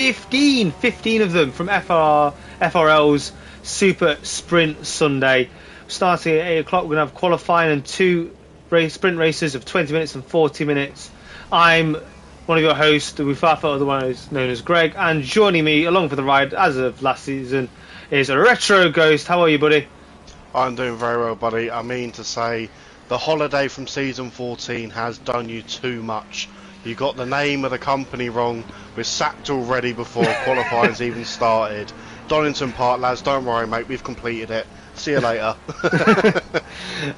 15 of them from FRL's Super Sprint Sunday. Starting at 8 o'clock, we're going to have qualifying and two sprint races of 20 minutes and 40 minutes. I'm one of your hosts, the Mufafa, otherwise known as Greg, and joining me along for the ride, as of last season, is a Retro Ghost. How are you, buddy? I'm doing very well, buddy. I mean to say, the holiday from season 14 has done you too much. You got the name of the company wrong. We're sacked already before qualifying's even started. Donington Park, lads, don't worry, mate. We've completed it. See you later.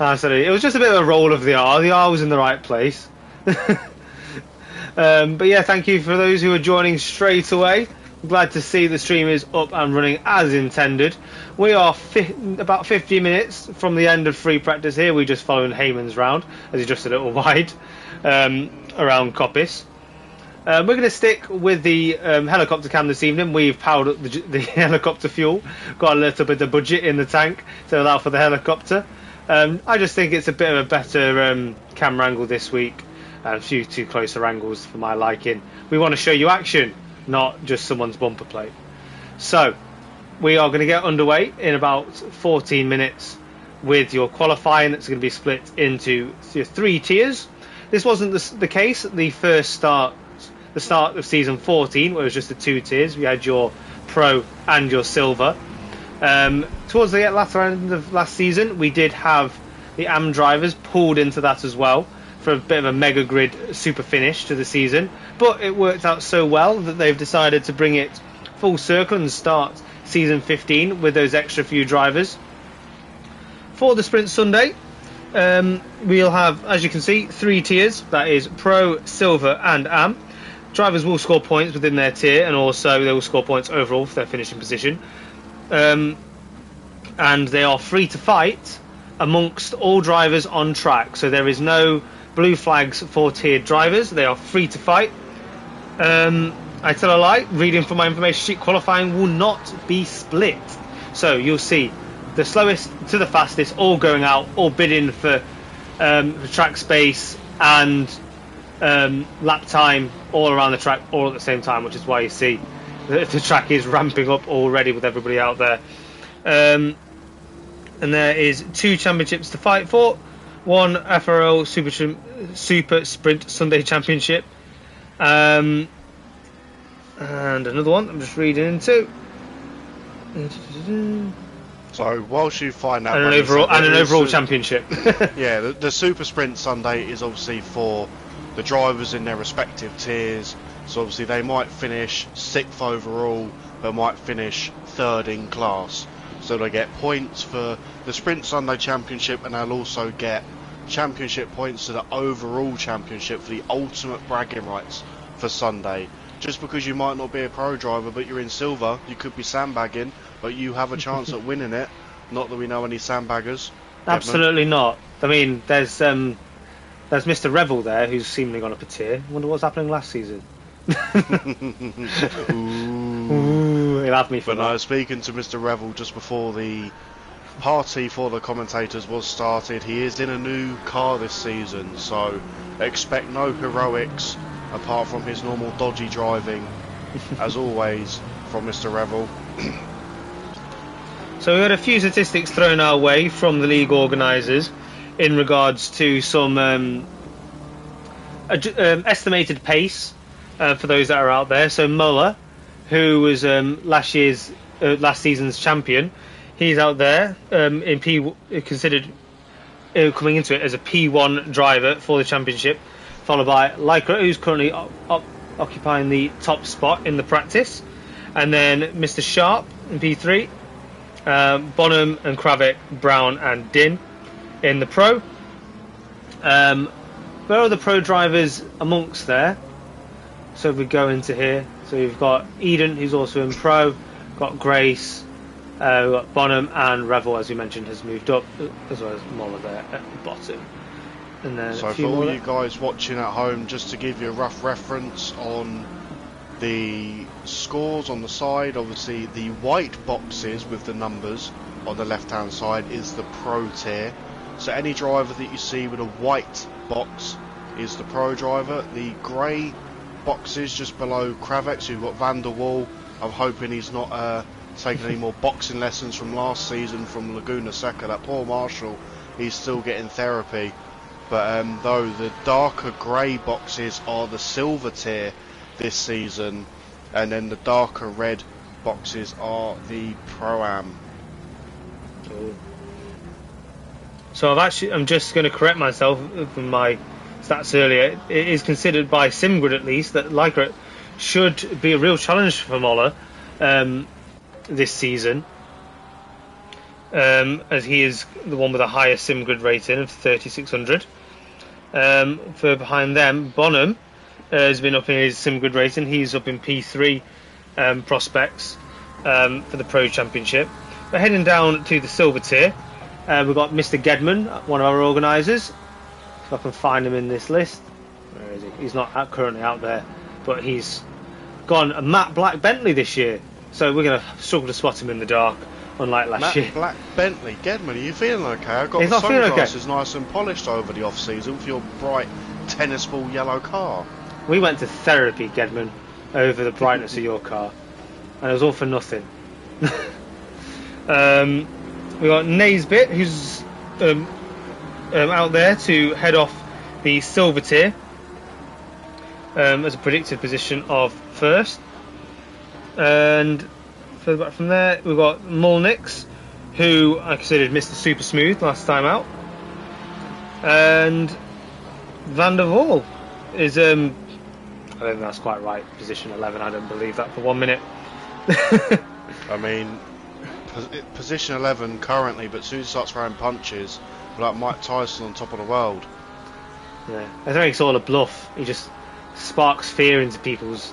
Absolutely. It was just a bit of a roll of the R. The R was in the right place. But yeah, thank you for those who are joining straight away. I'm glad to see the stream is up and running as intended. We are about 15 minutes from the end of free practice here. We're just following Heyman's round, as he's just a little wide, around Coppice. We're going to stick with the helicopter cam this evening. We've powered up the helicopter fuel, got a little bit of budget in the tank to allow for the helicopter. I just think it's a bit of a better camera angle this week. A few too closer angles for my liking. We want to show you action, not just someone's bumper plate. So we are going to get underway in about 14 minutes with your qualifying. That's going to be split into your three tiers. This wasn't the case at the start of season 14, where it was just the two tiers. We had your pro and your silver. Towards the latter end of last season, we did have the AM drivers pulled into that as well for a bit of a mega grid super finish to the season, but it worked out so well that they've decided to bring it full circle and start season 15 with those extra few drivers. For the Sprint Sunday, we'll have, as you can see, three tiers. That is Pro, Silver and AM. Drivers will score points within their tier, and also they will score points overall for their finishing position. And they are free to fight amongst all drivers on track, so there is no blue flags for tiered drivers. They are free to fight. I tell a lie, reading from my information sheet, qualifying will not be split. So you'll see the slowest to the fastest all going out, all bidding for track space and lap time all around the track all at the same time, which is why you see the track is ramping up already with everybody out there. And there is two championships to fight for. One FRL Super Sprint Sunday Championship, and another one I'm just reading into. So whilst you find out, and an overall championship. Yeah, the Super Sprint Sunday is obviously for the drivers in their respective tiers. So obviously they might finish 6th overall, but might finish 3rd in class. So they get points for the Sprint Sunday Championship, and they'll also get championship points to the overall championship for the ultimate bragging rights for Sunday. Just because you might not be a pro driver, but you're in silver, you could be sandbagging, but you have a chance at winning it. Not that we know any sandbaggers. Absolutely not. I mean, there's Mr. Revel there, who's seemingly gone up a tier. I wonder what's happening last season. Ooh, he'll have me for that. But no, speaking to Mr. Revel just before the party for the commentators was started, he is in a new car this season, so expect no heroics apart from his normal dodgy driving, as always, from Mr. Revel. So we had a few statistics thrown our way from the league organisers in regards to some estimated pace for those that are out there. So Muller, who was last season's champion, he's out there considered coming into it as a P1 driver for the championship, followed by Lycra, who's currently occupying the top spot in the practice, and then Mr. Sharp in P3, Bonham and Kravick, Brown and Din in the pro. There are the pro drivers amongst there. So if we go into here, so we've got Eden, who's also in pro, got Grace, we've got Bonham, and Revel, as we mentioned, has moved up, as well as Moller there at the bottom. And then so for all you guys watching at home, just to give you a rough reference on the scores on the side, obviously the white boxes with the numbers on the left hand side is the pro tier. So any driver that you see with a white box is the pro driver. The grey boxes just below Kravex. You've got Van der Waal. I'm hoping he's not taking any more boxing lessons from last season from Laguna Seca. That poor Marshall, he's still getting therapy. But though the darker grey boxes are the silver tier this season, and then the darker red boxes are the Pro-Am. So I'm just going to correct myself from my stats earlier. It is considered by SimGrid at least that Lycra should be a real challenge for Moller this season, as he is the one with the highest SimGrid rating of 3600. For behind them, Bonham has been up in his SimGrid rating. He's up in P3 prospects for the Pro Championship. We're heading down to the silver tier. We've got Mr. Gedman, one of our organisers. If I can find him in this list. Where is he? He's not currently out there, but he's gone a matte black Bentley this year. So we're going to struggle to spot him in the dark, unlike last year. Matte black Bentley. Gedman, are you feeling okay? I got He's the not feeling sunglasses okay. nice and polished over the off-season for your bright tennis ball yellow car. We went to therapy, Gedman, over the brightness of your car, and it was all for nothing. We got Naisbit, who's out there to head off the silver tier as a predicted position of first. And further back from there, we've got Mulnix, who I considered Mr. Super Smooth last time out. And Van der Waal is, I don't think that's quite right, position 11. I don't believe that for 1 minute. I mean, position 11 currently, but soon starts throwing punches, like Mike Tyson on top of the world. Yeah, I think it's all a bluff. He just sparks fear into people's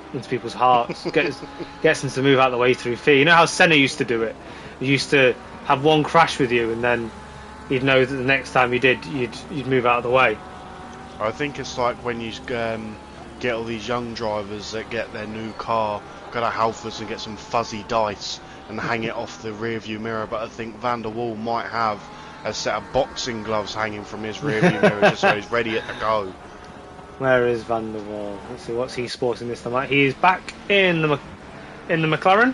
hearts, gets them to move out of the way through fear. You know how Senna used to do it? He used to have one crash with you, and then you'd know that the next time you did, you'd move out of the way. I think it's like when you get all these young drivers that get their new car, go to Halfords and get some fuzzy dice and hang it off the rear view mirror, but I think Van der Waal might have a set of boxing gloves hanging from his rear view mirror just so he's ready to go. Where is Van der Waal? Let's see, what's he sporting this time? He is back in the McLaren.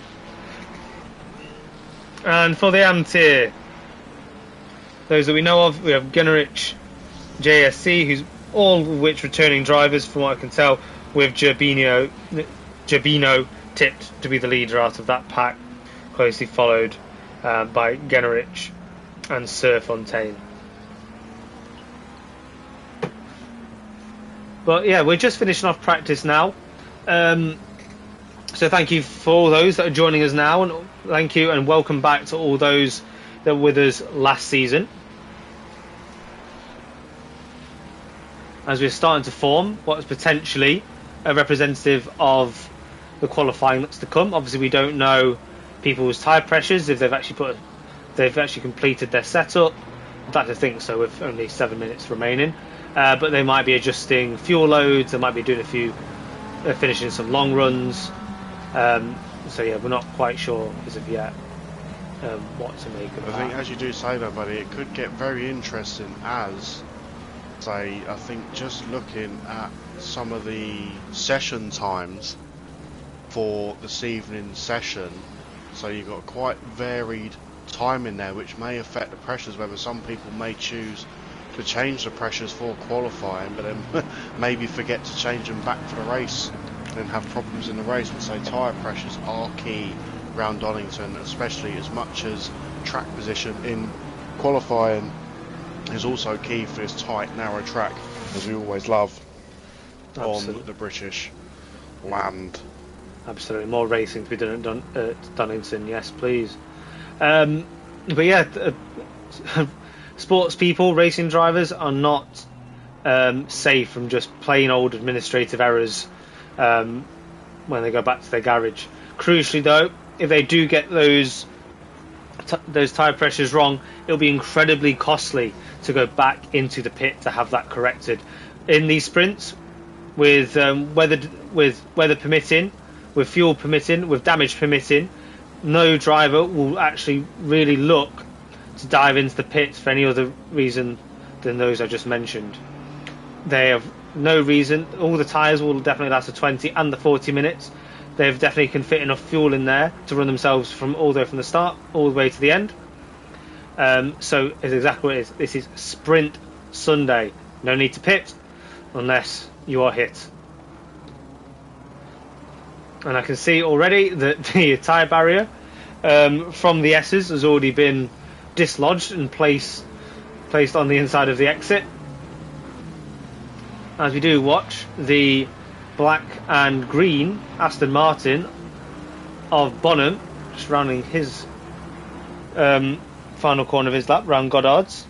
And for the AM tier, those that we know of, we have Gunnerich, JSC, who's all of which returning drivers from what I can tell, with Gerbino tipped to be the leader out of that pack, closely followed by Gunnerich and Sir Fontaine. But yeah, we're just finishing off practice now. So thank you for all those that are joining us now, and thank you and welcome back to all those that were with us last season. As we're starting to form what is potentially a representative of the qualifying that's to come. Obviously, we don't know people's tyre pressures, if they've actually completed their setup. I'd like to think so, with only 7 minutes remaining. But they might be adjusting fuel loads. They might be doing finishing some long runs. So yeah, we're not quite sure as of yet what to make of that. I think, as you do say though, buddy, it could get very interesting as, say, I think just looking at some of the session times for this evening's session, so you've got quite varied time in there, which may affect the pressures, whether some people may choose to change the pressures for qualifying, but then maybe forget to change them back for the race, and then have problems in the race. But say tyre pressures are key around Donington, especially as much as track position in qualifying is also key for this tight, narrow track, as we always love. Absolutely. On the British land. Absolutely, more racing to be done at Donington, yes please. But yeah, sports people, racing drivers are not safe from just plain old administrative errors when they go back to their garage. Crucially though, if they do get those tyre pressures wrong, it'll be incredibly costly to go back into the pit to have that corrected. In these sprints, with weather permitting, with fuel permitting, with damage permitting, no driver will actually really look to dive into the pits for any other reason than those I just mentioned. They have no reason. All the tyres will definitely last the 20 and the 40 minutes. They've definitely can fit enough fuel in there to run themselves from all the way from the start all the way to the end. So it's exactly what it is. This is Sprint Sunday. No need to pit unless you are hit. And I can see already that the tyre barrier from the S's has already been dislodged and placed on the inside of the exit. As we do watch the black and green Aston Martin of Bonham just rounding his final corner of his lap round Goddard's.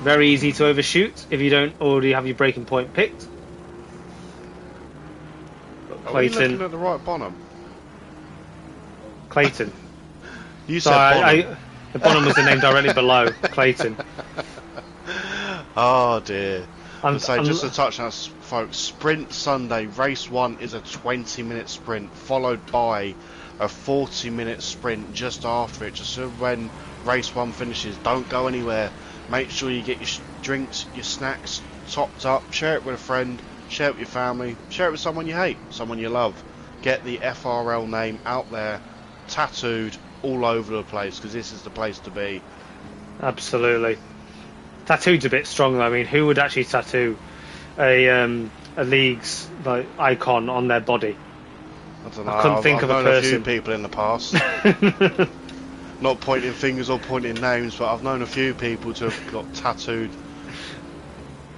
Very easy to overshoot if you don't already have your braking point picked. Are you looking at the right Bonham? Clayton. You said Bonham. The Bonham was the name directly below Clayton. Oh dear. Just to touch on that, folks, Sprint Sunday, race 1 is a 20-minute sprint, followed by a 40-minute sprint just after it, just so when race 1 finishes. Don't go anywhere. Make sure you get your drinks, your snacks topped up, share it with a friend, share it with your family, share it with someone you hate, someone you love. Get the FRL name out there, tattooed all over the place, because this is the place to be. Absolutely. Tattooed's a bit strong though. I mean, who would actually tattoo a league's like icon on their body? I don't know. I couldn't think of a person. I've known a few people in the past. Not pointing fingers or pointing names, but I've known a few people to have got tattooed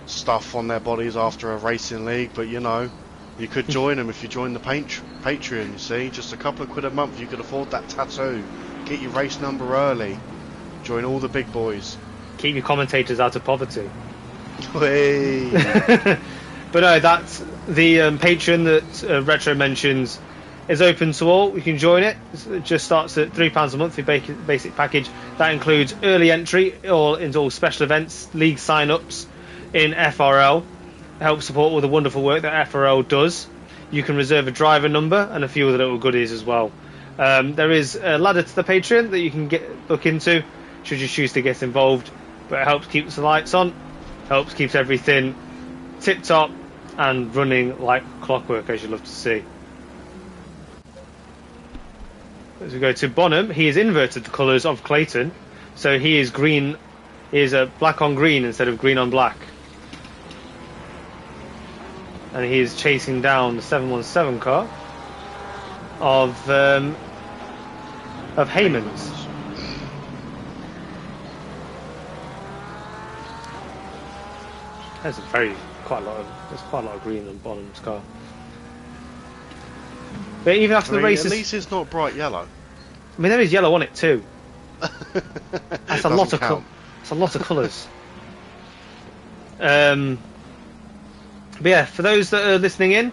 stuff on their bodies after a racing league. But you know, you could join them if you join the Patreon. You see, just a couple of quid a month, you could afford that tattoo. Get your race number early. Join all the big boys. Keep your commentators out of poverty. But no, that's the Patreon that Retro mentions is open to all. You can join it. It just starts at £3 a month for basic package. That includes early entry into all special events, league sign-ups in FRL. Help support all the wonderful work that FRL does. You can reserve a driver number and a few other little goodies as well. There is a ladder to the Patreon that you can look into should you choose to get involved. But it helps keep the lights on, helps keep everything tip-top and running like clockwork, as you love to see. As we go to Bonham, he has inverted the colours of Clayton, so he is green. He is a black on green instead of green on black, and he is chasing down the 717 car of Heyman's. There's quite a lot of green on Bonham's car. But even after the race, at least it's not bright yellow. I mean, there is yellow on it too. That's a lot of colours. But yeah, for those that are listening in,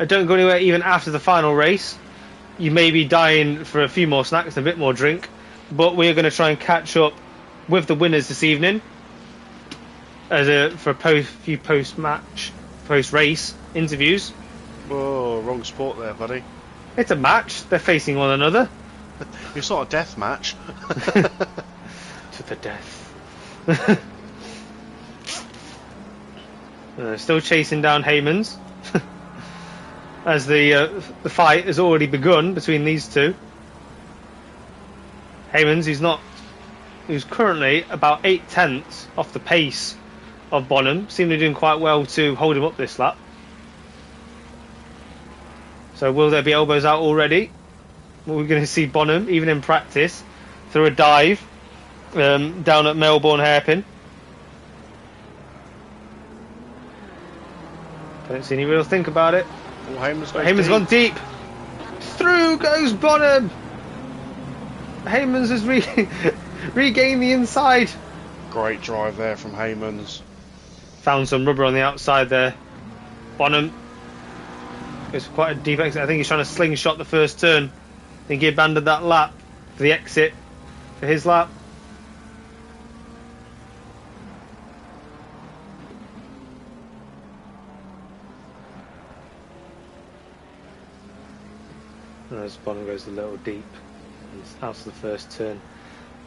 don't go anywhere even after the final race. You may be dying for a few more snacks and a bit more drink, but we're going to try and catch up with the winners this evening for a few post-race interviews. Whoa, wrong sport there, buddy. It's a match. They're facing one another. It's not a death match. To the death. Still chasing down Heyman's. As the fight has already begun between these two. Heyman's, who's currently about 8/10 off the pace of Bonham, seemingly doing quite well to hold him up this lap. So will there be elbows out already? We're going to see Bonham, even in practice, through a dive down at Melbourne Hairpin. Don't see any real think about it. Well, Heyman's gone deep. Through goes Bonham. Heyman's has regained the inside. Great drive there from Heyman's. Found some rubber on the outside there. Bonham. It's quite a deep exit. I think he's trying to slingshot the first turn. I think he abandoned that lap for the exit for his lap. As Bonham goes a little deep, he's out of the first turn.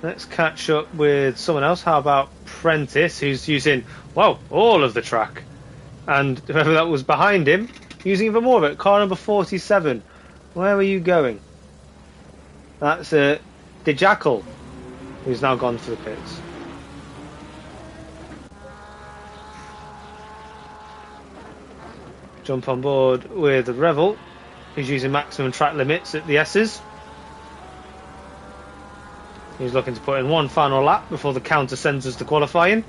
Let's catch up with someone else. How about Prentice, who's using, well, all of the track. And whoever that was behind him, using even more of it. Car number 47. Where were you going? That's De Jackal, who's now gone for the pits. Jump on board with Revel, who's using maximum track limits at the S's. He's looking to put in one final lap before the counter sends us to qualifying.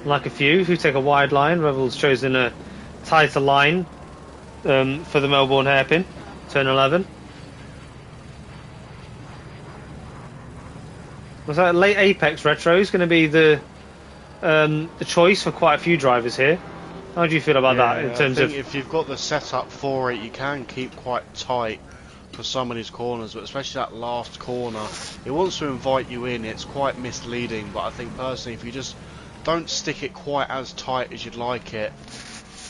Like a few who take a wide line, Revel's chosen a tighter line for the Melbourne hairpin, turn 11. Was that late Apex retro is going to be the choice for quite a few drivers here. How do you feel about that in terms of... if you've got the setup for it, you can keep quite tight for some of these corners, but especially that last corner, it wants to invite you in. It's quite misleading, but I think personally, if you just don't stick it quite as tight as you'd like it,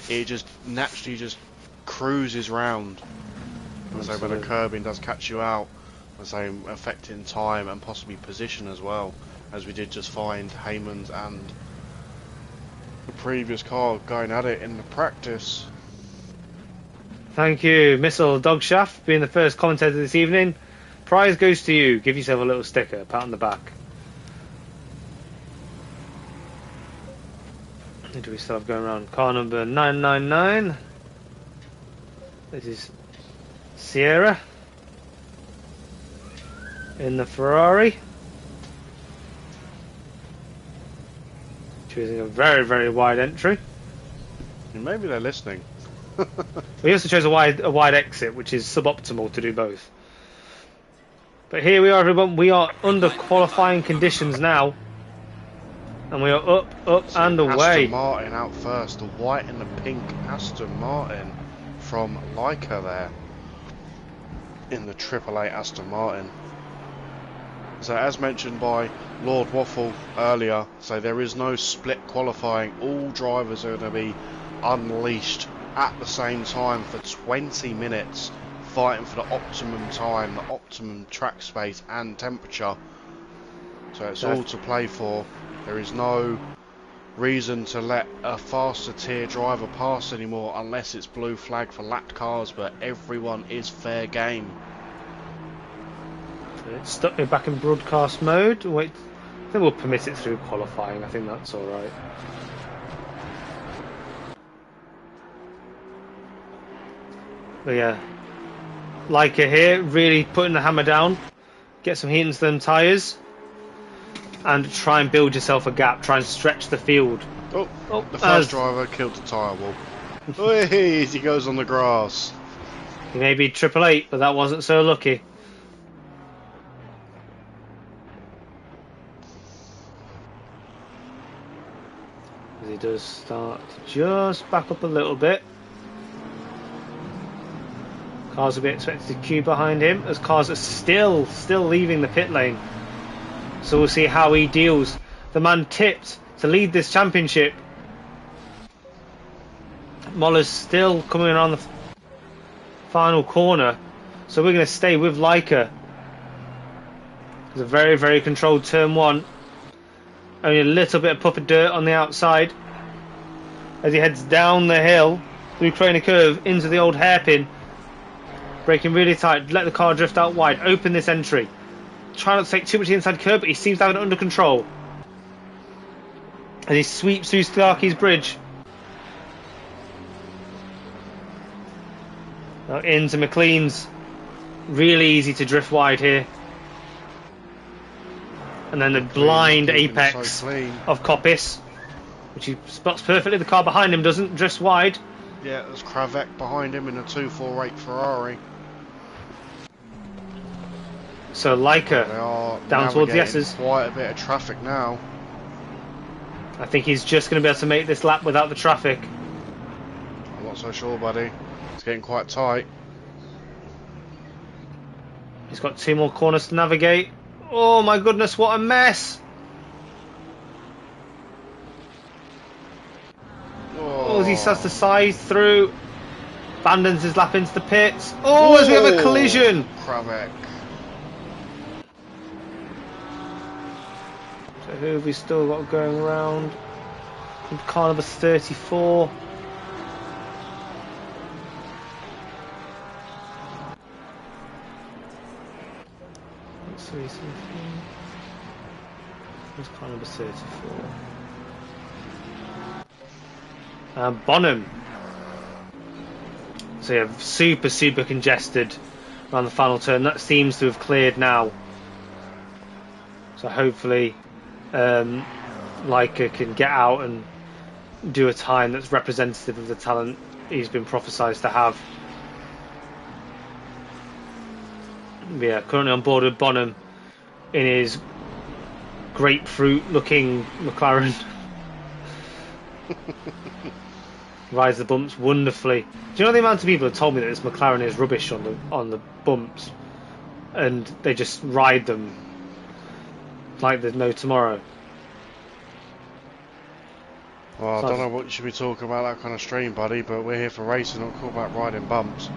it just naturally just cruises round. So when the curbing does catch you out, affecting time and possibly position as well, as we did just find Heyman's and the previous car going at it in the practice. Thank you, Missile Dogshaft, being the first commentator this evening. Prize goes to you. Give yourself a little sticker, pat on the back. Who do we still have going around? Car number 999. This is Sierra in the Ferrari. Choosing a very, very wide entry. Maybe they're listening. We also chose a wide exit, which is suboptimal to do both. But here we are, everyone. We are under qualifying conditions now. And we are up and away. Aston Martin out first. The white and the pink Aston Martin from Leica there. In the AAA Aston Martin. So as mentioned by Lord Waffle earlier, so there is no split qualifying. All drivers are going to be unleashed at the same time for 20 minutes, fighting for the optimum time, the optimum track space and temperature. So it's all to play for. There is no reason to let a faster tier driver pass anymore unless it's blue flag for lapped cars, but everyone is fair game. It's stuck me back in broadcast mode. Wait, I think we'll permit it through qualifying. I think that's alright. But yeah, Leica here, really putting the hammer down. Get some heat into them tyres. And try and build yourself a gap. Try and stretch the field. Oh, the first driver killed the tyre wall. Hey, he goes on the grass. He may be 888, but that wasn't so lucky. As he does start to just back up a little bit. Cars will be expected to queue behind him, as cars are still leaving the pit lane. So we'll see how he deals. The man tipped to lead this championship. Moller's still coming around the final corner. So we're going to stay with Leica. It's a very, very controlled turn one. Only a little bit of puff of dirt on the outside. As he heads down the hill through Craner Curve into the old hairpin. Braking really tight. Let the car drift out wide. Open this entry. Try not to take too much inside curb, but he seems to have it under control. As he sweeps through Starkey's bridge. Now into McLean's. Really easy to drift wide here. And then the blind apex of Coppice, which he spots perfectly. The car behind him doesn't. Drifts wide. Yeah, there's Kravec behind him in a 248 Ferrari. So Leica down towards the S's. Quite a bit of traffic now. I think he's just going to be able to make this lap without the traffic. I'm not so sure, buddy. It's getting quite tight. He's got 2 more corners to navigate. Oh my goodness, what a mess! Oh, he starts to size through. Abandons his lap into the pits. Oh, as we have a collision. Kravec. So who have we still got going around? Car number 34. Let's see something. Where's car number 34? Bonham. So yeah, super congested around the final turn. That seems to have cleared now. So hopefully Leica can get out and do a time that's representative of the talent he's been prophesied to have. But yeah, currently on board with Bonham in his grapefruit looking McLaren. Rides the bumps wonderfully. Do you know the amount of people have told me that this McLaren is rubbish on the bumps, and they just ride them like there's no tomorrow? Well, I don't know what you should be talking about that kind of stream, buddy, but we're here for racing, not cool about riding bumps.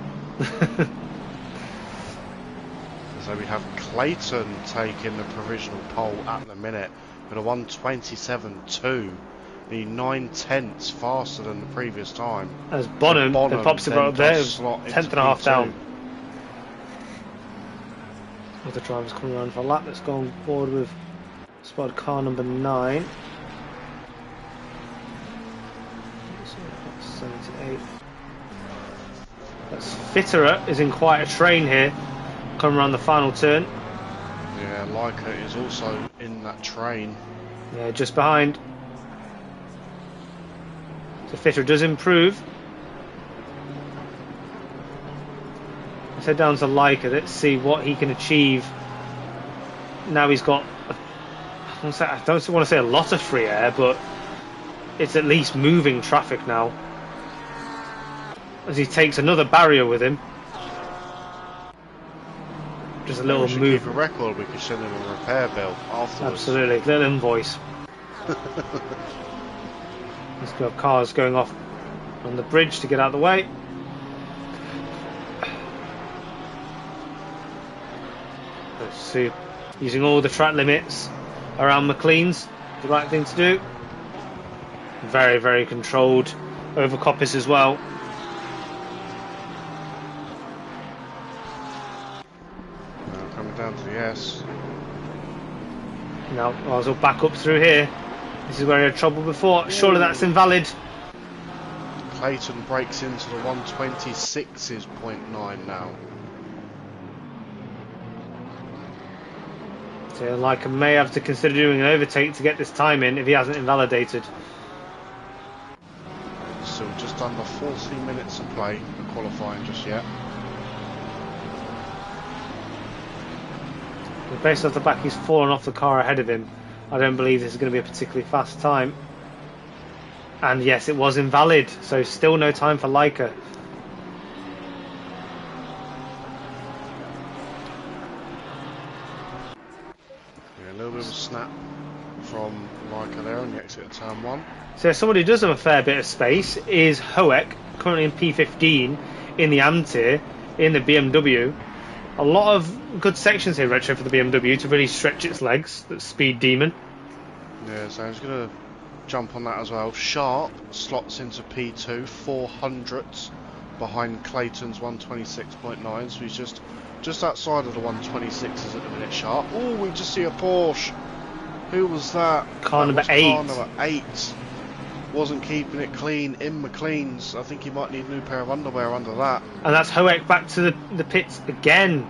So we have Clayton taking the provisional pole at the minute with a 1:27.2, the 9/10 faster than the previous time. As Bonham pops it right up there, 10.5 down. Other drivers coming around for a lap. Let's go on board with spot car number 9. 78. That's Fitterer is in quite a train here, coming around the final turn. Yeah, Leica is also in that train. Yeah, just behind. So Fitterer does improve. Let's head down to Leica. Let's see what he can achieve. Now he's got, I don't want to say a lot of free air, but it's at least moving traffic now. As he takes another barrier with him. Just a little move. Keep a record, we could send him a repair bill afterwards. Absolutely, little invoice. Let's go. Cars going off on the bridge to get out of the way. Let's see. Using all the track limits around McLean's, the right thing to do. Very controlled over Coppice as well. Down to the S. Now I'll back up through here. This is where he had trouble before. Surely that's invalid. Clayton breaks into the 1:26.9 now. So Leica may have to consider doing an overtake to get this time in if he hasn't invalidated. So just under 40 minutes of play for qualifying just yet. Based off the back, he's fallen off the car ahead of him. I don't believe this is going to be a particularly fast time. And yes, it was invalid, so still no time for Leica. Yeah, a little bit of a snap from Leica there on the exit of turn 1. So somebody who does have a fair bit of space is Hoek, currently in P15 in the AM tier in the BMW. A lot of good sections here, Retro, for the BMW to really stretch its legs. That's Speed Demon. Yeah, so he's going to jump on that as well. Sharp slots into P2, 400ths behind Clayton's 1:26.9. So he's just outside of the 1:26s at the minute, Sharp. Oh, we just see a Porsche. Who was that? Car number 8. Car number 8. Wasn't keeping it clean in McLean's. I think he might need a new pair of underwear under that. And that's Hoek back to the pits again.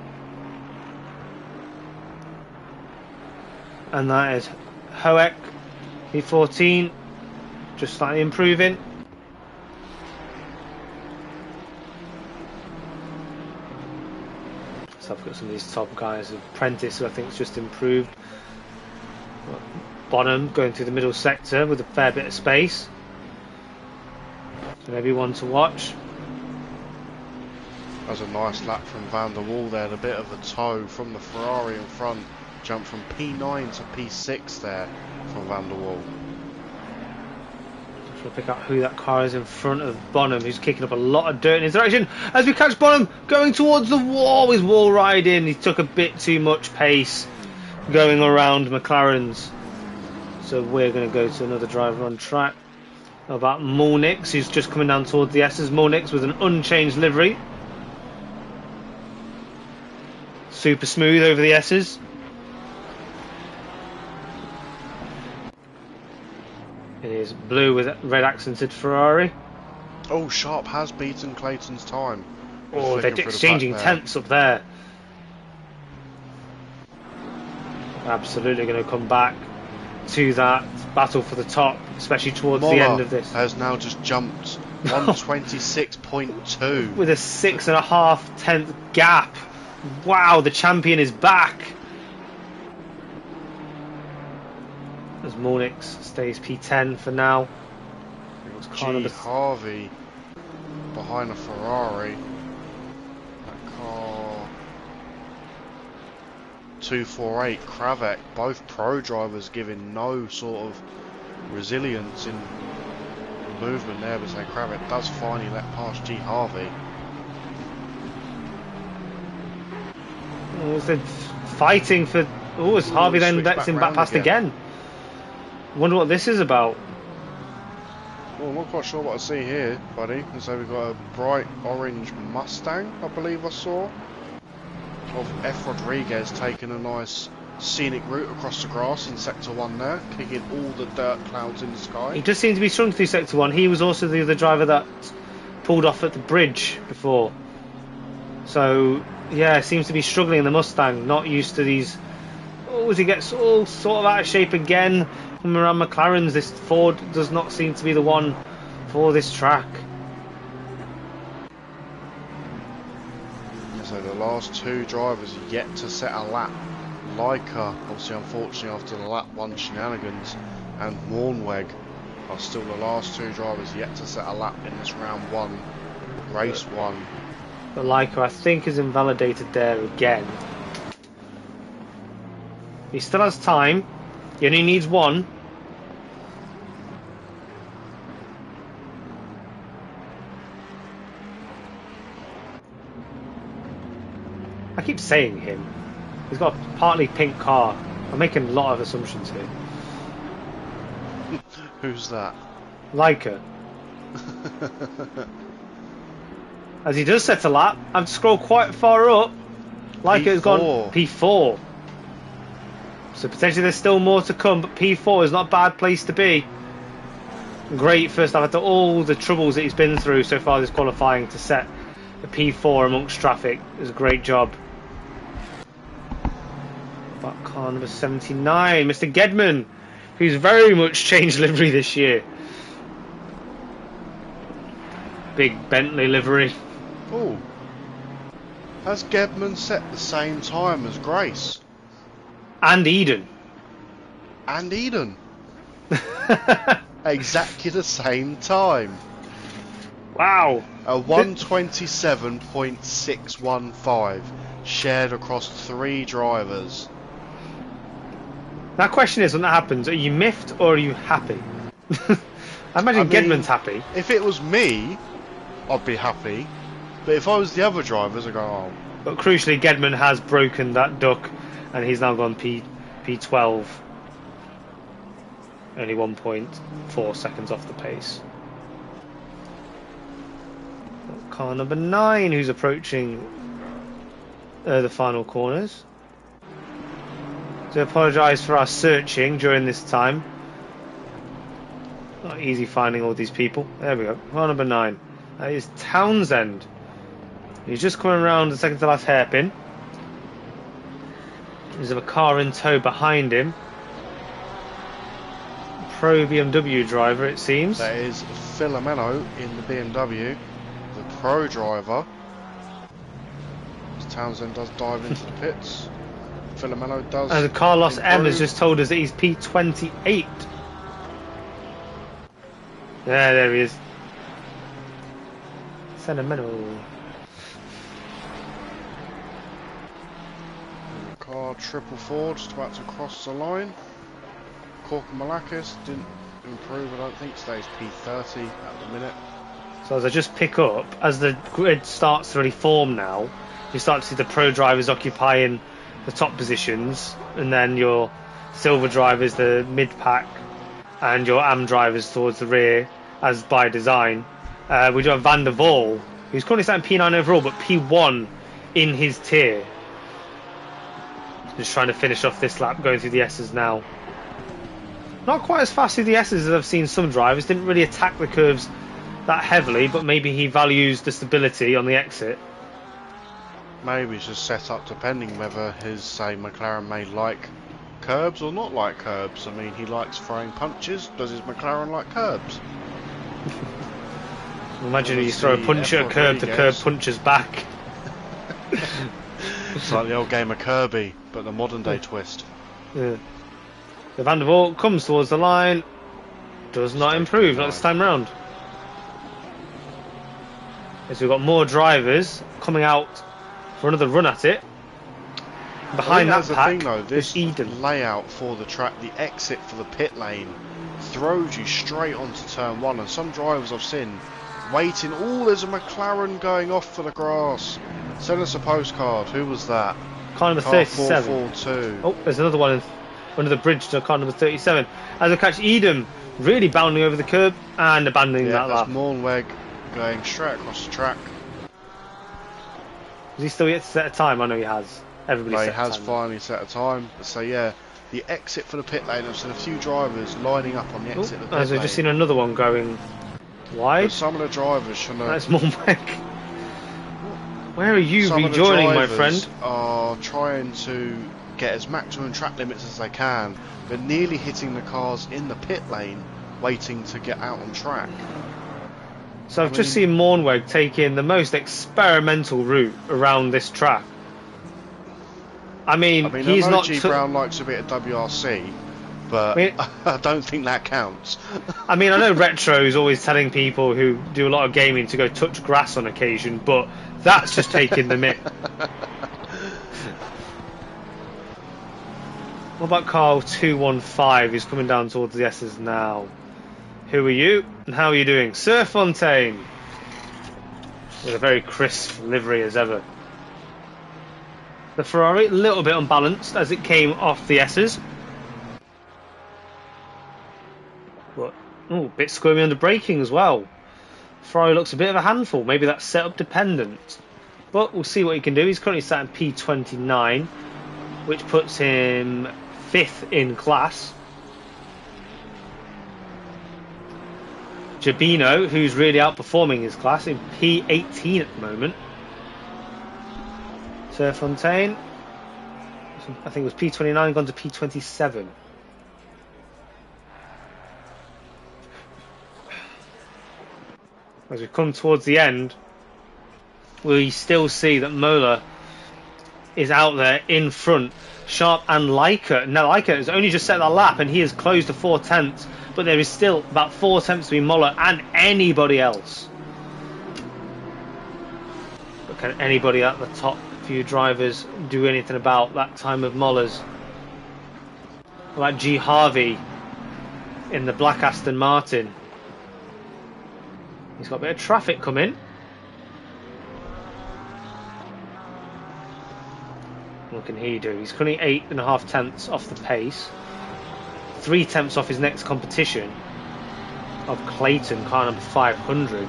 And that is Hoek, P14, just slightly improving. So I've got some of these top guys. Apprentice, who I think has just improved. Bonham going through the middle sector with a fair bit of space. So maybe one to watch. That was a nice lap from Van der Waal there. A bit of a toe from the Ferrari in front. Jump from P9 to P6 there from Van der Waal. We'll pick out who that car is in front of Bonham, who's kicking up a lot of dirt in his direction. As we catch Bonham going towards the wall, his wall riding. He took a bit too much pace going around McLaren's. So we're going to go to another driver on track. About Molnix, who's just coming down towards the S's. Molnix with an unchanged livery. Super smooth over the S's. It is blue with red accented Ferrari. Oh, Sharp has beaten Clayton's time. Oh, they're exchanging tenths up there. Absolutely going to come back to that battle for the top, especially towards the end of this. Has now just jumped 126.2 with a 6.5 tenth gap. Wow, the champion is back. As Molnix stays P10 for now. G. Harvey behind a Ferrari. That car 248 Kravec, both pro drivers giving no sort of resilience in movement there, but say Kravec does finally let past G. Harvey. They're fighting for. Oh, as Harvey then lets him back past again. Wonder what this is about. Well, I'm not quite sure what I see here, buddy. So we've got a bright orange Mustang, I believe I saw, of F. Rodriguez taking a nice scenic route across the grass in Sector 1 there, kicking all the dirt clouds in the sky. He does seem to be strung through Sector 1. He was also the other driver that pulled off at the bridge before. So, yeah, seems to be struggling in the Mustang, not used to these. Oh, as he gets all sort of out of shape again, coming around McLaren's, this Ford does not seem to be the one for this track. So the last two drivers yet to set a lap. Leica, obviously unfortunately after the lap 1 shenanigans, and Warnweg are still the last two drivers yet to set a lap in this round 1, race 1. But Leica, I think, is invalidated there again. He still has time. He only needs one. I keep saying him. He's got a partly pink car. I'm making a lot of assumptions here. Who's that? Leica. As he does set a lap, I have to scroll quite far up. Leica has gone P4. So potentially there's still more to come, but P4 is not a bad place to be. Great first half after all the troubles that he's been through so far this qualifying, to set a P4 amongst traffic is a great job. But car number 79, Mr. Gedman, who's very much changed livery this year. Big Bentley livery. Oh, has Gedman set the same time as Grace? And Eden. And Eden. Exactly the same time. Wow. A 127.615 shared across 3 drivers. That question is, when that happens, are you miffed or are you happy? I imagine Gedman's happy. If it was me, I'd be happy. But if I was the other drivers, I'd go, oh. But crucially, Gedman has broken that duck, and he's now gone P12. Only 1.4 seconds off the pace. Car number 9, who's approaching the final corners. So I apologise for our searching during this time. Not easy finding all these people. There we go. Car number 9. That is Townsend. He's just coming around the second to last hairpin. There's a car in tow behind him. Pro BMW driver, it seems. That is Filomeno in the BMW, the pro driver. As Townsend does dive into the pits. Filomeno does. And Carlos M has just told us that he's P28. Yeah, there he is. Sentimental. Car 444 just about to cross the line. Cork Malakis improve, I don't think. Today's P30 at the minute. So as I just pick up, as the grid starts to really form now, you start to see the pro drivers occupying the top positions, and then your silver drivers, the mid-pack, and your AM drivers towards the rear, as by design. We do have Van der Waal, who's currently sat in P9 overall, but P1 in his tier. Just trying to finish off this lap, going through the S's now. Not quite as fast through the S's as I've seen some drivers. Didn't really attack the curves that heavily, but maybe he values the stability on the exit. Maybe it's just set up depending whether his, say, McLaren may like curbs or not like curbs. I mean, he likes throwing punches. Does his McLaren like curbs? Imagine you throw a punch at a curb, the curb punches back. It's like the old game of Kirby, but the modern day twist. Yeah. The Van der Waal comes towards the line. Does not improve, not this time round. As we've got more drivers coming out for another run at it. Behind that pack, thing, though, this Eden. layout for the track, the exit for the pit lane, throws you straight onto turn one. And some drivers I've seen waiting. Oh, there's a McLaren going off for the grass. Send us a postcard. Who was that? Car number 37. 442. Oh, there's another one under the bridge to car number 37. As I catch Eden really bounding over the curb and abandoning that lap. That's Mornweg going straight across the track. Has he still yet to set a time? I know he has. Everybody He has finally set a time. So yeah, the exit for the pit lane. I've seen a few drivers lining up on the exit of the pit as lane. we've just seen another one going wide. But some of the drivers should know. That's Mornweg. Where are you rejoining, my friend? Are trying to get as maximum track limits as they can, but nearly hitting the cars in the pit lane, waiting to get out on track. So I've just seen Mornweg taking the most experimental route around this track. I mean he's not. Brown likes a bit of WRC, but I don't think that counts. I mean, I know Retro's always telling people who do a lot of gaming to go touch grass on occasion, but that's just taking the mick. What about Carl 215, who's coming down towards the S's now? Who are you, and how are you doing? Sir Fontaine, with a very crisp livery as ever. The Ferrari, a little bit unbalanced as it came off the S's. But, a bit squirmy under braking as well. Ferrari looks a bit of a handful. Maybe that's setup dependent. But we'll see what he can do. He's currently sat in P29, which puts him 5th in class. Jabino, who's really outperforming his class, in P18 at the moment. Sir Fontaine, I think it was P29, gone to P27. As we come towards the end, we still see that Mola is out there in front. Sharp and Leica. Now Leica has only just set that lap and he has closed to 4/10, but there is still about 4/10 between Mola and anybody else. But can anybody at the top few drivers do anything about that time of Mola's? Like G Harvey in the black Aston Martin. He's got a bit of traffic coming. What can he do? He's currently 8.5 tenths off the pace. 3 tenths off his next competition of Clayton, car number 500.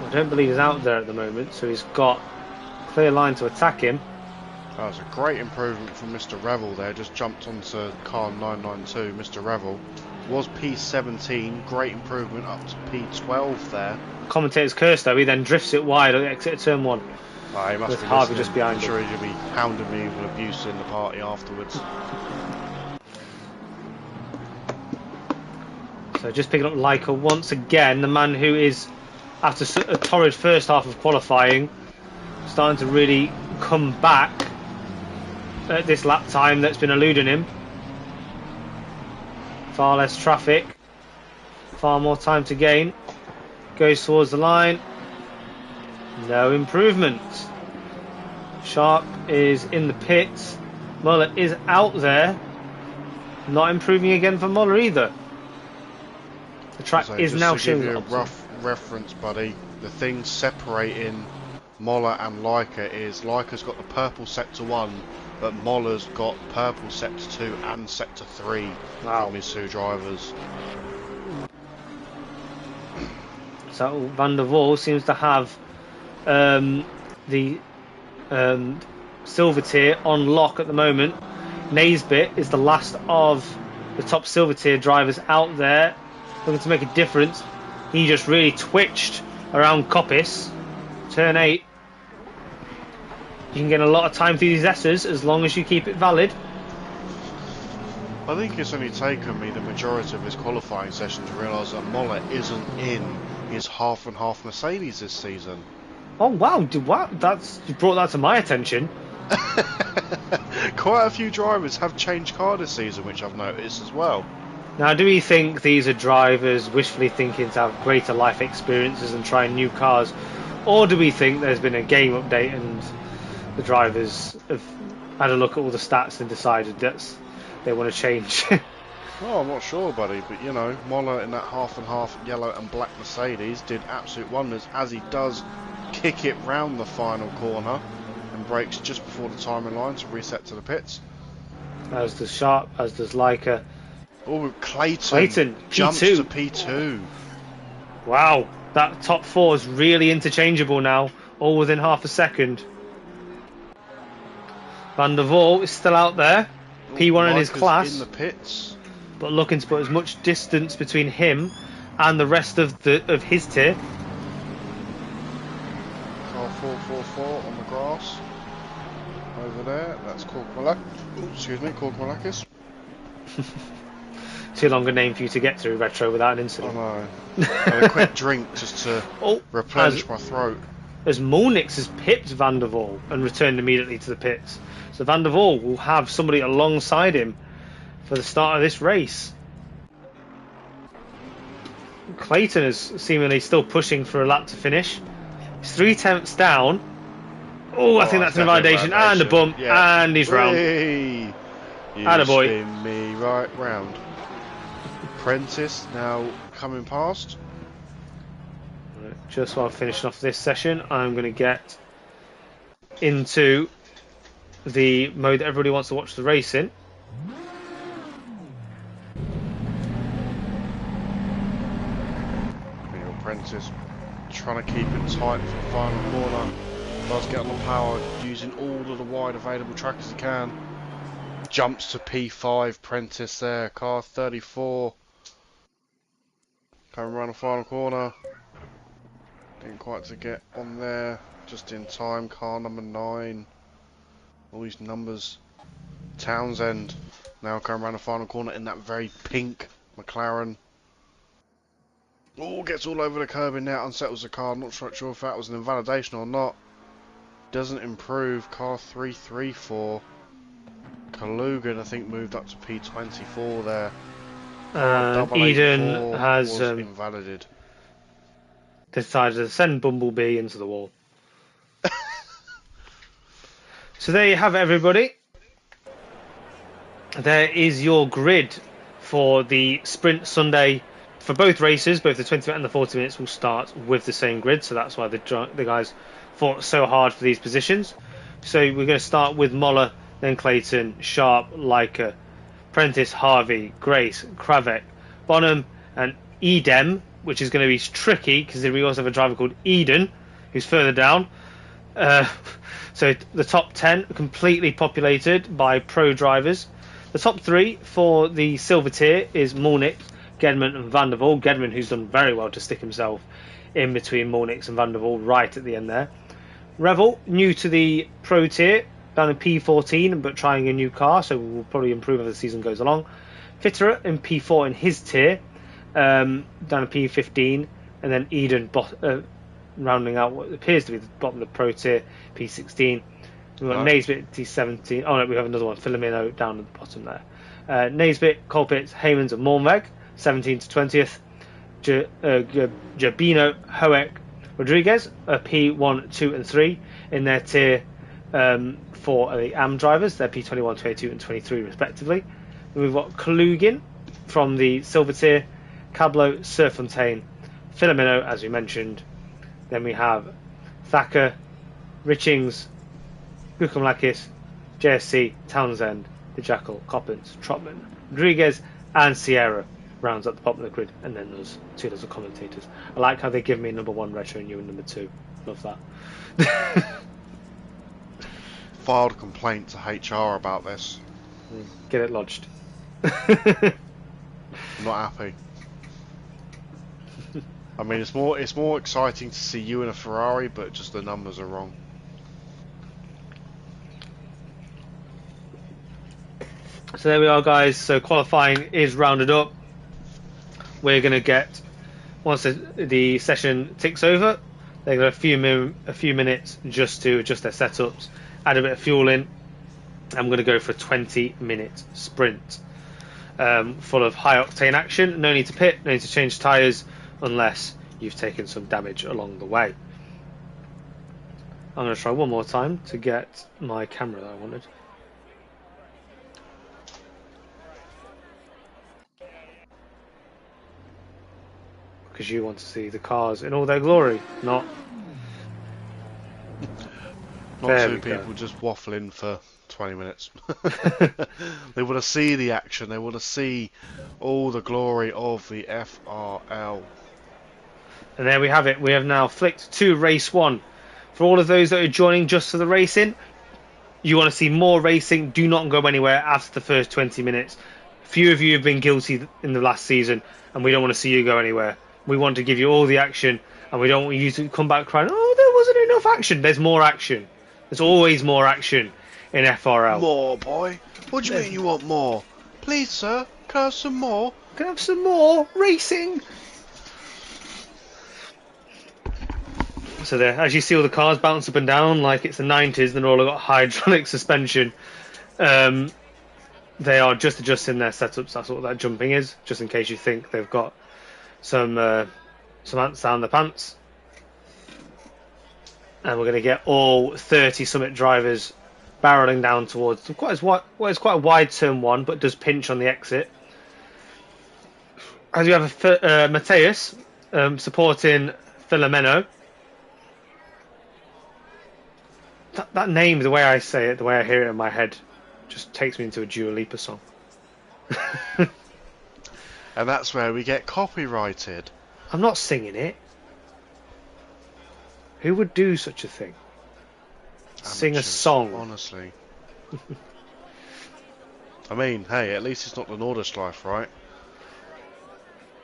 I don't believe he's out there at the moment, so he's got a clear line to attack him. That was a great improvement from Mr. Revel there. Just jumped onto car 992. Mr. Revel was P17. Great improvement up to P12 there. Commentator's curse though. He then drifts it wide at the exit of turn 1. Oh, he must with be Harvey listening. just behind I'm him. sure he'll be hounding me with abuse in the party afterwards. So just picking up Leica once again, the man who is, after a torrid first half of qualifying, starting to really come back at this lap time that's been eluding him. Far less traffic, far more time to gain. Goes towards the line. No improvement. Sharp is in the pits. Muller is out there. Not improving again for Muller either. The track So is just now to showing give you the a opposite. rough reference, buddy, the thing separating Moller and Leica is Leica's got the purple sector 1, but Moller's got purple sector 2 and sector 3 Wow. from his two drivers. So Van der Waal seems to have the silver tier on lock at the moment. Naisbitt is the last of the top silver tier drivers out there, looking to make a difference. He just really twitched around Coppice. Turn 8. You can get a lot of time through these S's as long as you keep it valid. I think it's only taken me the majority of his qualifying session to realise that Moller isn't in his half and half Mercedes this season. Oh wow! You brought that to my attention. Quite a few drivers have changed car this season, which I've noticed as well. Now, do we think these are drivers wishfully thinking to have greater life experiences and try new cars, or do we think there's been a game update and the drivers have had a look at all the stats and decided that they want to change? Well, I'm not sure, buddy, but you know, Moller in that half and half yellow and black Mercedes did absolute wonders, as he does kick it round the final corner and brakes just before the timing line to reset to the pits. As does Sharp, as does Leica. Oh, Clayton jumps P2. to P2. Wow, that top 4 is really interchangeable now, all within half a second. Van der Waal is still out there, P1 in his class, in the pits, but looking to put as much distance between him and the rest of his tier. Car 444 on the grass over there. That's Corkmalakis. Too long a name for you to get through Retro without an incident. I know. Had a quick drink just to replenish my throat. As Molnix has pipped Van der Waal and returned immediately to the pits. So Van der Waal will have somebody alongside him for the start of this race. Clayton is seemingly still pushing for a lap to finish. He's 3/10 down. I think that's an invalidation and a bump, and he's round. You Attaboy. spin me right round. Prentice now coming past. Just while finishing off this session, I'm going to get into the mode that everybody wants to watch the race in. Prentice trying to keep it tight for the final corner. Does get on the power, using all of the wide available track as he can. Jumps to P5, Prentice there, car 34. Coming around the final corner. Didn't quite to get on there, just in time. Car number 9. All these numbers. Townsend now coming around the final corner in that very pink McLaren. Oh, gets all over the curb in there, unsettles the car. Not sure if that was an invalidation or not. Doesn't improve. Car 334. Kalugan, I think, moved up to P24 there. Eden has invalidated. Decided to send Bumblebee into the wall. So there you have it, everybody. There is your grid for the Sprint Sunday. For both races, both the 20 minute and the 40 minutes will start with the same grid, so that's why the guys fought so hard for these positions. So we're going to start with Moller, then Clayton, Sharp, Leica, Prentice, Harvey, Grace, Kravec, Bonham, and Edem, which is going to be tricky because we also have a driver called Eden, who's further down. So the top 10 are completely populated by pro drivers. The top 3 for the silver tier is Molnix, Gedman and Van der Waal. Gedman, who's done very well to stick himself in between Molnix and Van der Waal right at the end there. Revel, new to the pro tier, down in P14 but trying a new car, so will probably improve as the season goes along. Fitterer in P4 in his tier, down in P15, and then Eden rounding out what appears to be the bottom of the pro tier, P16. We've got Naisbitt T17. Oh no, we have another one, Filomeno down at the bottom there. Naisbitt, Colpitts, Heymans and Mornweg, 17th to 20th. Jabino, Hoek, Rodriguez, P1, 2 and 3 in their tier for the AM drivers. They're P21, 22 and 23 respectively. Then we've got Kalugin from the silver tier, Cablo, Serfontaine, Filomeno, as we mentioned. Then we have Thacker, Richings, Gukamlakis, JSC, Townsend, the Jackal, Coppins, Trotman, Rodriguez, and Sierra rounds up the bottom of the grid, and then there's two little commentators. I like how they give me number 1 retro and you and number 2. Love that. Filed a complaint to HR about this. Get it lodged. I'm not happy. I mean, it's more exciting to see you in a Ferrari, but just the numbers are wrong. So there we are, guys. So qualifying is rounded up. We're going to get, once the session ticks over, they've got a few minutes just to adjust their setups, add a bit of fuel in. I'm going to go for a 20-minute sprint, full of high octane action. No need to pit, no need to change tyres unless you've taken some damage along the way. I'm going to try one more time to get my camera that I wanted. Because you want to see the cars in all their glory, not two people just waffling for 20 minutes. They want to see the action. They want to see all the glory of the FRL. And there we have it. We have now flicked to race 1. For all of those that are joining just for the racing, you want to see more racing, do not go anywhere after the first 20 minutes. Few of you have been guilty in the last season, and we don't want to see you go anywhere. We want to give you all the action, and we don't want you to come back crying, oh, there wasn't enough action. There's more action. There's always more action in FRL. More, boy? What do you mean you want more? Please, sir, can I have some more? Can I have some more racing? So there, as you see all the cars bounce up and down like it's the 90s, they're all got hydraulic suspension. They are just adjusting their setups. That's what that jumping is, just in case you think they've got some ants down the pants. And we're going to get all 30 Summit drivers barreling down towards quite a wide turn 1, but does pinch on the exit. As you have Mateus supporting Filomeno. That name, the way I say it, the way I hear it in my head, just takes me into a Dua Lipa song. And that's where we get copyrighted. I'm not singing it. Who would do such a thing? Sing a song. Honestly. I mean, hey, at least it's not the Nordschleife, right?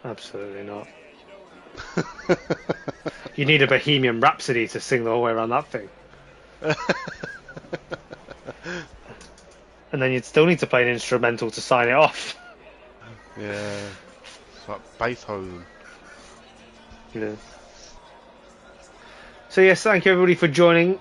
Absolutely not. You need a Bohemian Rhapsody to sing the whole way around that thing. And then you'd still need to play an instrumental to sign it off. Yeah. It's like Beethoven. Yeah. So yes, thank you everybody for joining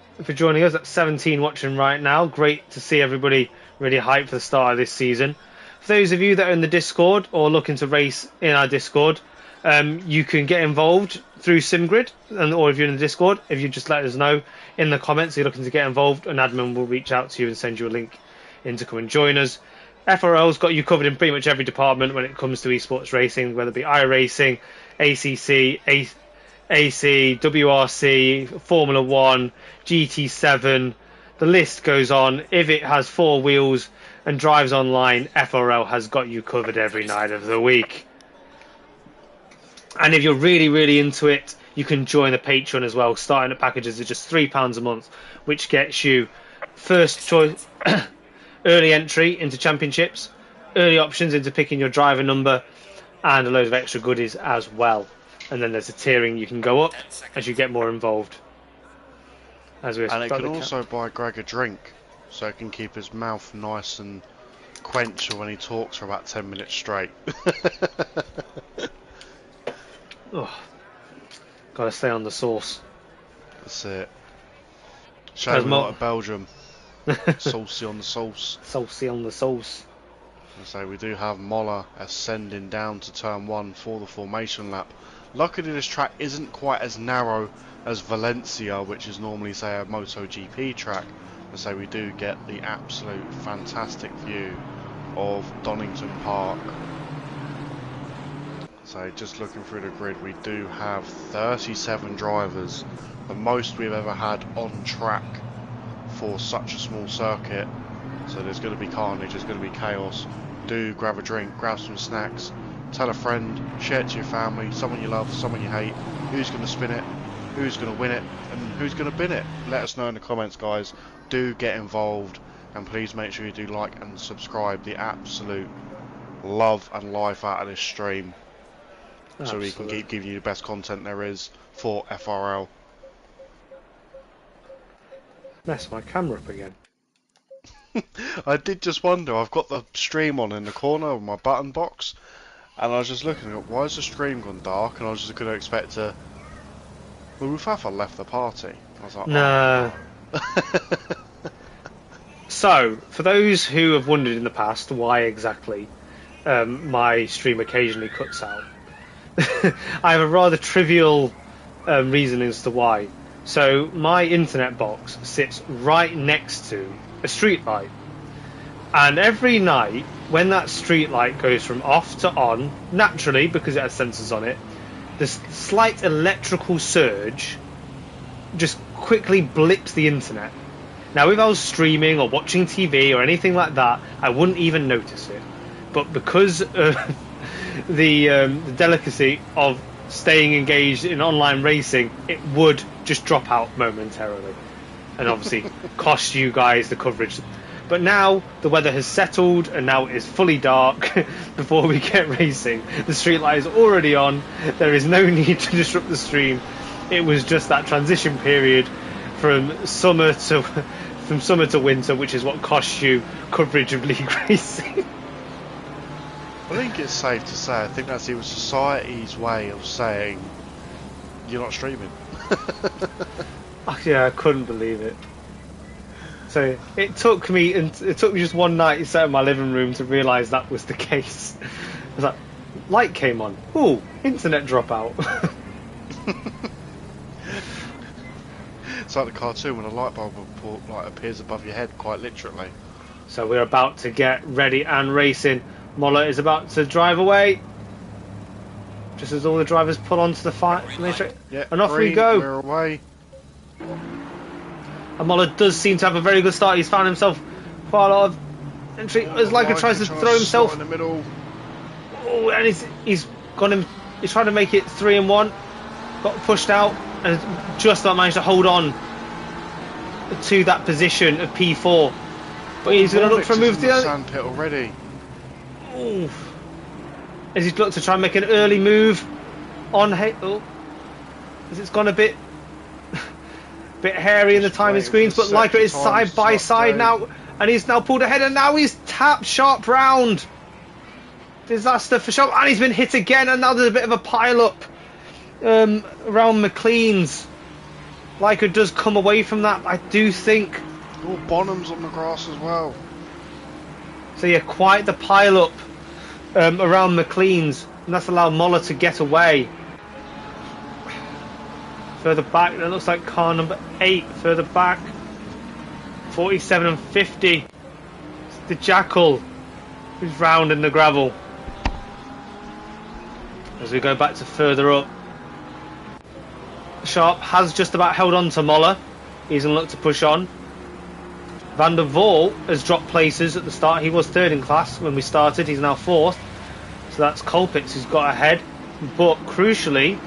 us. At 17 watching right now. Great to see everybody really hyped for the start of this season. For those of you that are in the Discord or looking to race in our Discord, you can get involved through SimGrid, or if you're in the Discord, if you just let us know in the comments you're looking to get involved, an admin will reach out to you and send you a link in to come and join us. FRL's got you covered in pretty much every department when it comes to esports racing, whether it be iRacing, ACC, AC, WRC, Formula 1, GT7, the list goes on. If it has 4 wheels and drives online, FRL has got you covered every night of the week. And if you're really, really into it, you can join the Patreon as well, starting at packages of just £3 a month, which gets you first choice, early entry into championships, early options into picking your driver number, and a load of extra goodies as well. And then there's a tiering, you can go up as you get more involved. And it can also buy Greg a drink, so he can keep his mouth nice and quench when he talks for about 10 minutes straight. Oh, gotta stay on the sauce. That's it. Shame we're not at Belgium. Saucy on the sauce. Saucy on the sauce. So we do have Moller ascending down to turn 1 for the formation lap. Luckily this track isn't quite as narrow as Valencia, which is normally, say, a MotoGP track. And so we do get the absolute fantastic view of Donington Park. So just looking through the grid, we do have 37 drivers, the most we've ever had on track for such a small circuit. So there's going to be carnage, there's going to be chaos. Do grab a drink, grab some snacks, tell a friend, share it to your family, someone you love, someone you hate, who's going to spin it, who's going to win it, and who's going to bin it. Let us know in the comments, guys. Do get involved, and please make sure you do like and subscribe. The absolute love and life out of this stream. Absolutely. So we can keep giving you the best content there is for FRL. Mess my camera up again. I did just wonder, I've got the stream on in the corner of my button box, and I was just looking at why has the stream gone dark, and I was just going to expect to... Well, Rufafa left the party. I was like, no. Oh. So, for those who have wondered in the past why exactly my stream occasionally cuts out, I have a rather trivial reason as to why. So my internet box sits right next to a street light, and every night when that street light goes from off to on, naturally because it has sensors on it, this slight electrical surge just quickly blips the internet. Now if I was streaming or watching TV or anything like that, I wouldn't even notice it, but because the delicacy of staying engaged in online racing, it would just drop out momentarily and obviously cost you guys the coverage. But now the weather has settled and now it is fully dark before we get racing. The street light is already on. There is no need to disrupt the stream. It was just that transition period from summer to winter, which is what costs you coverage of league racing. I think it's safe to say, I think that's even society's way of saying you're not streaming. Yeah, I couldn't believe it. So it took me just one night sat in my living room to realise that was the case. I was like, light came on. Ooh, internet dropout. It's like the cartoon when a light bulb appears above your head, quite literally. So we're about to get ready and racing. Moller is about to drive away. Just as all the drivers pull onto the main straight. Yeah, and off green, we go. We're away. And Moller does seem to have a very good start. He's found himself quite a lot of entry. As Leica tries to throw himself in the middle. Oh, and he's trying to make it 3-1. Got pushed out and just about managed to hold on to that position of P4. But he's going to look for a move to the other sandpit already. Ooh. As he's looked to try and make an early move on as it's gone a bit hairy in the timing screens, but Leica is side by side now, and he's now pulled ahead, and now he's tapped Sharp round. Disaster for Sharp, and he's been hit again, and now there's a bit of a pile up around McLean's. Leica does come away from that. I do think Bonham's on the grass as well. So yeah, quite the pile up around McLean's, and that's allowed Moller to get away. Further back, that looks like car number 8. Further back, 47 and 50. It's the Jackal who's round in the gravel. As we go back to further up, Sharp has just about held on to Moller. He's going to look to push on. Van der Waal has dropped places at the start. He was 3rd in class when we started. He's now 4th. So that's Colpitts who's got ahead. But crucially,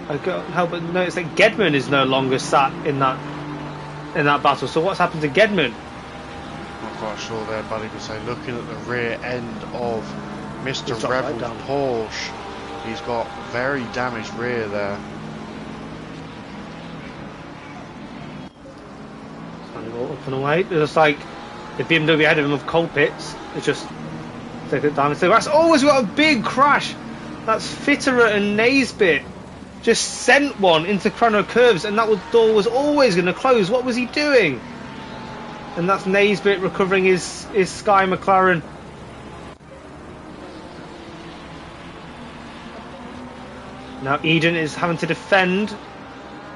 I can't help but notice that Gedman is no longer sat in that battle. So what's happened to Gedman? Not quite sure there, buddy, because looking at the rear end of Mr. Rebel's Porsche, he's got very damaged rear there. Up and away. It looks like the BMW ahead of him of Colpitts. It's just take it down and say, that's always got a big crash. That's Fitterer and Naisbitt just sent one into chrono curves, and that door was always going to close. What was he doing? And that's Naisbitt recovering his Sky McLaren. Now Eden is having to defend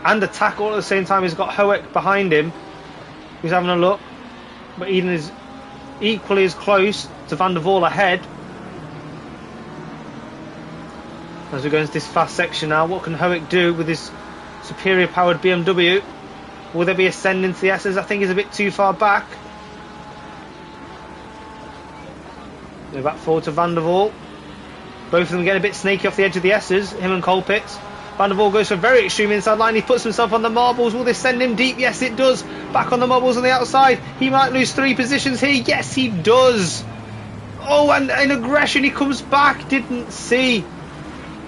and attack all at the same time. He's got Hoek behind him. He's having a look, but Eden is equally as close to Van der Waal ahead. As we go into this fast section now, what can Hoek do with his superior powered BMW? Will there be ascending to the S's? I think he's a bit too far back. They're back forward to Van der Waal. Both of them getting a bit snaky off the edge of the S's, him and Colpitts. Van der Waal goes for a very extreme inside line. He puts himself on the marbles. Will this send him deep? Yes, it does. Back on the marbles on the outside. He might lose 3 positions here. Yes, he does. Oh, and in aggression, he comes back. Didn't see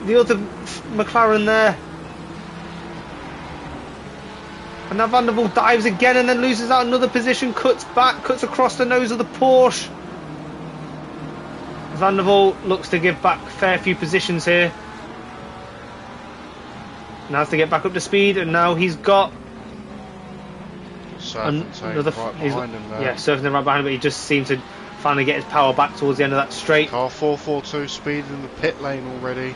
the other McLaren there. And now Van der Waal dives again and then loses out another position. Cuts back, cuts across the nose of the Porsche. Van der Waal looks to give back a fair few positions here. Now has to get back up to speed, and now he's got another. Right behind him there. Yeah, Surfington right behind him, but he just seemed to finally get his power back towards the end of that straight. Car 442 speed in the pit lane already.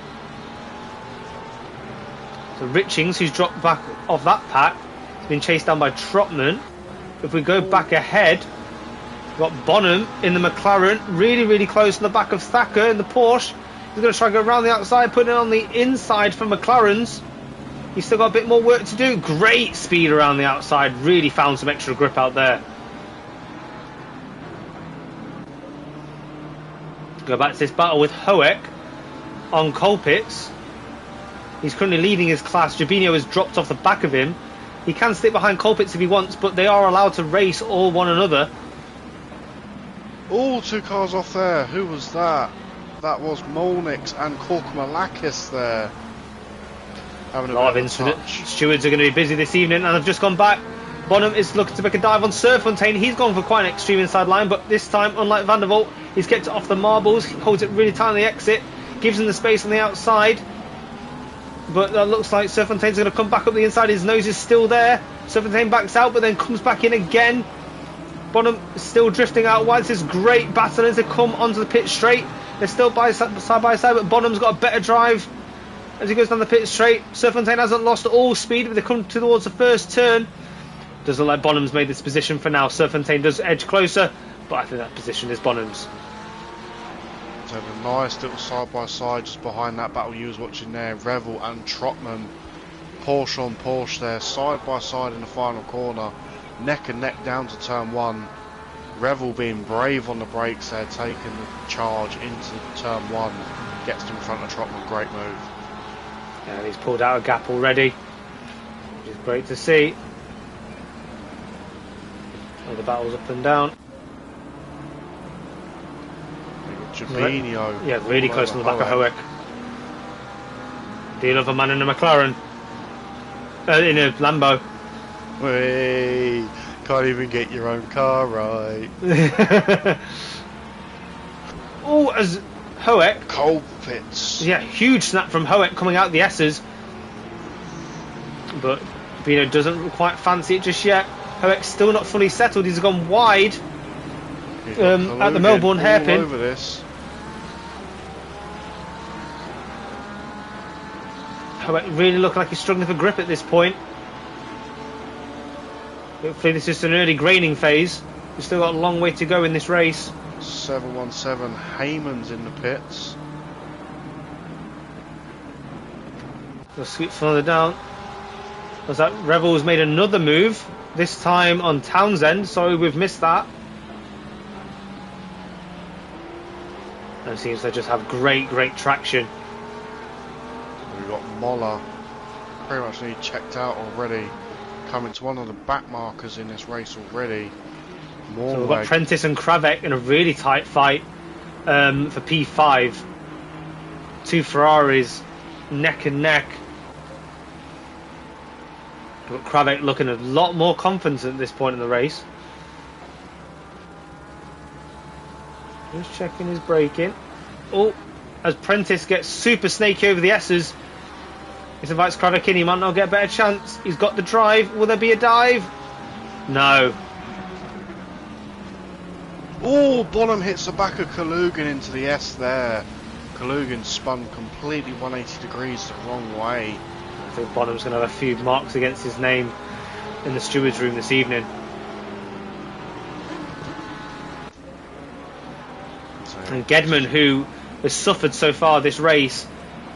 So Richings, who's dropped back off that pack, has been chased down by Trotman. If we go back ahead, we've got Bonham in the McLaren, really close to the back of Thacker in the Porsche. He's going to try and go around the outside, putting it on the inside for McLaren's. He's still got a bit more work to do. Great speed around the outside. Really found some extra grip out there. Go back to this battle with Hoek on Colpitts. He's currently leading his class. Jabinho has dropped off the back of him. He can stick behind Colpitts if he wants, but they are allowed to race all one another. Oh, 2 cars off there. Who was that? That was Molnix and Korkmalakis there. Having a lot of incident. Stewards are going to be busy this evening, and I've just gone back. Bonham is looking to make a dive on Surfontaine. He's gone for quite an extreme inside line, but this time, unlike Van der Waal, he's kept it off the marbles. He holds it really tight on the exit, gives him the space on the outside. But that looks like Surfontaine's going to come back up the inside. His nose is still there. Surfontaine backs out, but then comes back in again. Bonham still drifting out wide. This is great battle as they come onto the pit straight. They're still side by side, but Bonham's got a better drive as he goes down the pit straight. Surfontaine hasn't lost all speed, but they come towards the first turn. Doesn't look like Bonham's made this position for now. Surfontaine does edge closer, but I think that position is Bonham's. So a nice little side by side just behind that battle you was watching there. Revel and Trotman, Porsche on Porsche there, side by side in the final corner, neck and neck down to turn 1. Revel being brave on the brakes there, taking the charge into turn 1, gets in front of Trotman. Great move. And he's pulled out a gap already, which is great to see. Oh, the battle's up and down. Jabinho. Yeah, really close on the back of Hoek. Deal of a man in a McLaren. In a Lambo. Hey, can't even get your own car right. Oh, as Hoek. Colpitts. Yeah, huge snap from Hoek coming out the S's. But Bino doesn't quite fancy it just yet. Hoek's still not fully settled. He's gone wide at the Melbourne hairpin. Over this. Hoek really looking like he's struggling for grip at this point. Hopefully this is an early graining phase. We've still got a long way to go in this race. 717 Heyman's in the pits. We'll scoot further down. Was that Revel's made another move, this time on Townsend. Sorry we've missed that. And it seems they just have great traction. We've got Moller pretty much nearly checked out already, coming to one of the back markers in this race already. So we've got Prentice and Kravec in a really tight fight for P5. 2 Ferraris neck and neck. But Kravec looking a lot more confident at this point in the race. Just checking his braking. Oh, as Prentice gets super snaky over the S's. This invites Kravec in. He might not get a better chance. He's got the drive. Will there be a dive? No. Oh, Bonham hits the back of Kalugan into the S there. Kalugan spun completely 180 degrees the wrong way. I think Bonham's going to have a few marks against his name in the stewards' room this evening. And Gedman, who has suffered so far this race,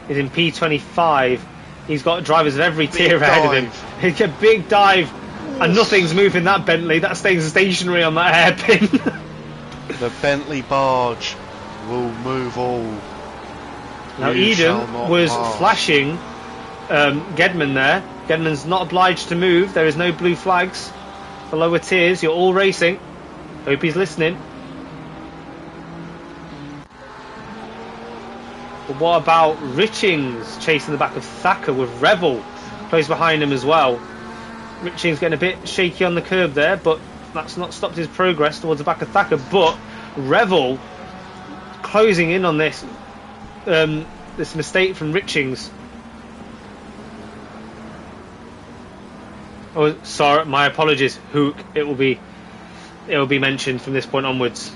is in P25. He's got drivers of every tier Big ahead of him. It's a big dive, and nothing's moving that Bentley. That's staying stationary on that hairpin. The Bentley barge will move all. Now You shall Eden not was pass. flashing Gedman there. Gedman's not obliged to move. There is no blue flags for lower tiers. You're all racing. Hope he's listening. But what about Richings chasing the back of Thacker with Revel close behind him as well? Richings getting a bit shaky on the curb there, but that's not stopped his progress towards the back of Thacker. But Revel closing in on this this mistake from Richings. Oh, sorry, my apologies. Hook. It will be mentioned from this point onwards.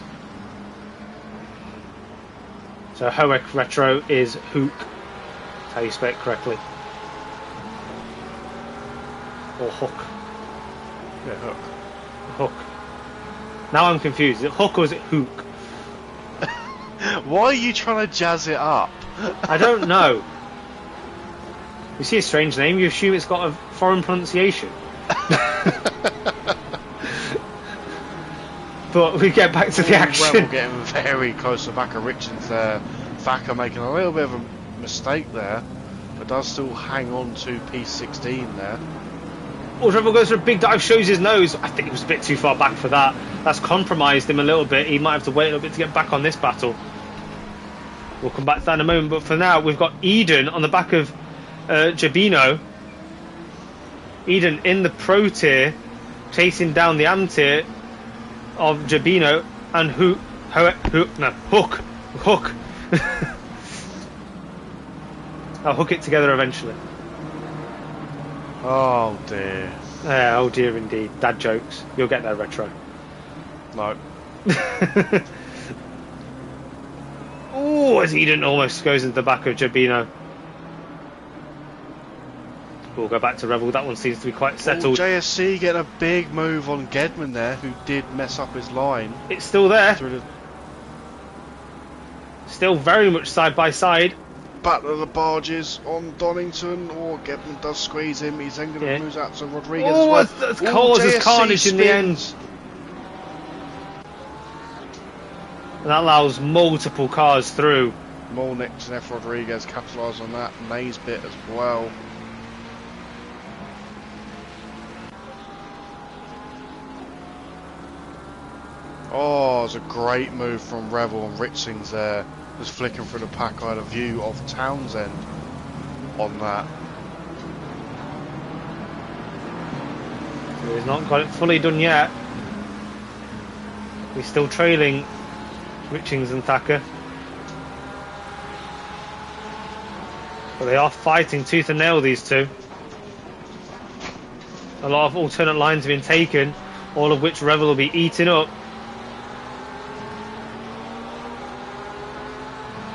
So Hoek Retro is Hook. That's how you spell it correctly. Or Hook. Yeah, Hook. Hook. Now I'm confused. Is it Hook or is it Hook? Why are you trying to jazz it up? I don't know. You see a strange name, you assume it's got a foreign pronunciation. But we get back to the action. Rebel getting very close to the back of Richards there. Thacker making a little bit of a mistake there, but does still hang on to P16 there. Oh, Rebel goes for a big dive, shows his nose. I think he was a bit too far back for that. That's compromised him a little bit. He might have to wait a little bit to get back on this battle. We'll come back to that in a moment, but for now we've got Eden on the back of Jabino. Eden in the pro tier, chasing down the am tier of Jabino and Hook. I'll hook it together eventually. Oh dear. Oh dear indeed. Dad jokes. You'll get there, Retro. No. Oh, as Eden almost goes into the back of Jabino. We'll go back to Revel. That one seems to be quite settled. JSC getting a big move on Gedman there, who did mess up his line. It's still there. Still very much side by side. Battle of the barges on Donington. Oh, Gedman does squeeze him. He's then going to move out to Rodriguez as well. That causes JSC carnage in the end. spins. And that allows multiple cars through. Molnix and F. Rodriguez capitalise on that. May's bit as well. Oh, it was a great move from Revel and Richings there. Just flicking through the pack. I had a view of Townsend on that. So he's not got it fully done yet. He's still trailing Richings and Thacker. But they are fighting tooth and nail, these two. A lot of alternate lines have been taken, all of which Revel will be eating up.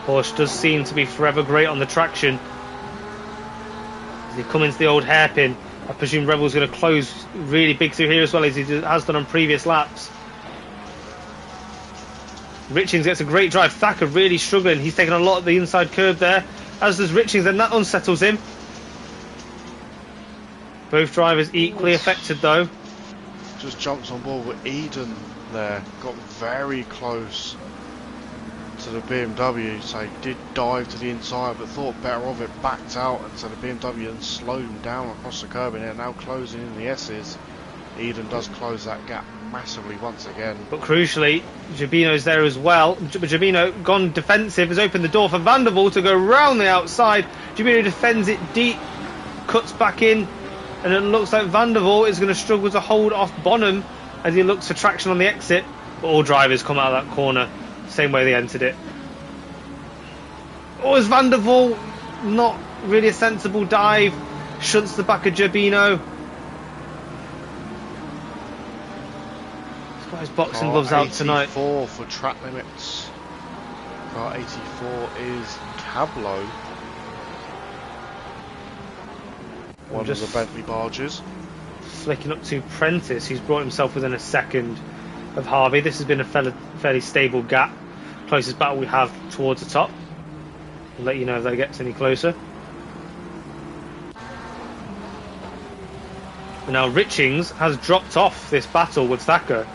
Porsche does seem to be forever great on the traction. As they come into the old hairpin, I presume Revel's going to close really big through here as well as he has done on previous laps. Richings gets a great drive. Thacker really struggling. He's taking a lot of the inside curve there, as does Richings, and that unsettles him. Both drivers equally affected though. Just jumps on board with Eden there. Got very close to the BMW, so he did dive to the inside but thought better of it, backed out into the BMW and slowed him down across the curb, and they're now closing in the S's. Eden does close that gap massively once again. But crucially, Jabino's there as well. Jabino gone defensive, has opened the door for Vandervoort to go round the outside. Jabino defends it deep, cuts back in, and it looks like Vandervoort is going to struggle to hold off Bonham as he looks for traction on the exit. But all drivers come out of that corner same way they entered it. Oh, is Vandervoort not really a sensible dive? Shunts the back of Jabino. He's got his boxing gloves out tonight. 84 for track limits. Car 84 is Cablo. One of the Bentley barges. Flicking up to Prentice, who's brought himself within a second of Harvey. This has been a fairly stable gap. Closest battle we have towards the top. I'll let you know if that gets any closer. And now Richings has dropped off this battle with Thacker,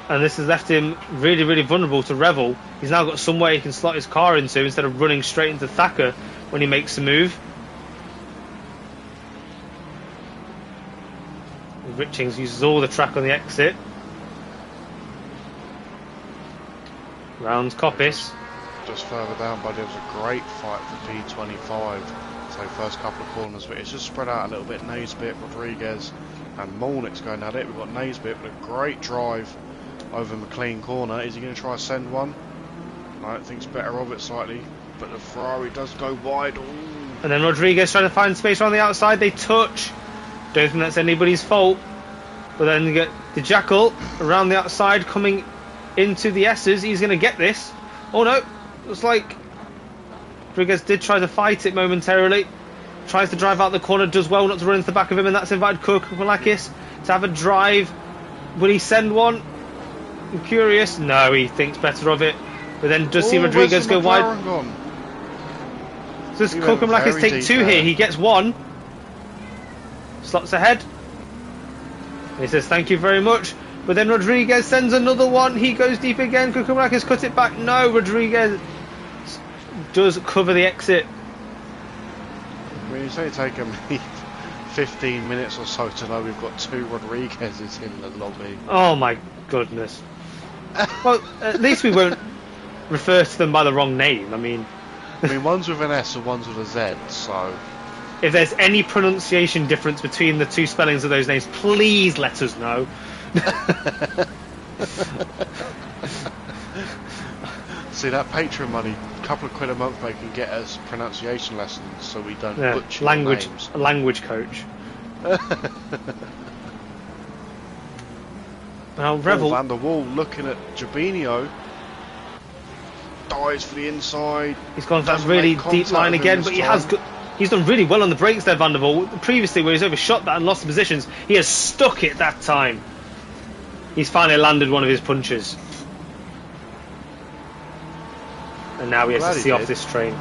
and this has left him really, really vulnerable to Revel. He's now got somewhere he can slot his car into instead of running straight into Thacker when he makes a move. Richings uses all the track on the exit. Rounds Coppice. Just further down, buddy, it was a great fight for P25. So first couple of corners, but it's just spread out a little bit. Naisbit, Rodriguez, and Molnick's going at it. We've got Naisbit with a great drive over McLean corner. Is he going to try to send one? No, I think it's better of it slightly, but the Ferrari does go wide. Ooh. And then Rodriguez trying to find space around the outside. They touch. Don't think that's anybody's fault. But then you get the Jackal around the outside coming into the S's. He's going to get this. Oh no, looks like Rodriguez did try to fight it momentarily. Tries to drive out the corner, does well not to run into the back of him, and that's invited Kukulakis to have a drive. Will he send one? I'm curious. No, he thinks better of it. But then does see Rodriguez go wide. Gone? So does Kukulakis take two here? He gets one. Slots ahead. And he says thank you very much. But then Rodriguez sends another one. He goes deep again. Kukulakis cut it back. No, Rodriguez does cover the exit. I mean, it's only taken me 15 minutes or so to know we've got two Rodriguez's in the lobby. Oh my goodness. Well, at least we won't refer to them by the wrong name. I mean, one's with an S and one's with a Z, so... If there's any pronunciation difference between the two spellings of those names, please let us know. See, that Patreon money, a couple of quid a month, they can get us pronunciation lessons so we don't butcher language names. A language coach. Now Revel Van der Wall looking at Jabinho, dives for the inside. He's gone for that really deep line again, but he's done really well on the brakes there, Van der Wall. Previously, where he's overshot that and lost the positions, he has stuck it that time. He's finally landed one of his punches. And now he has to see off this train.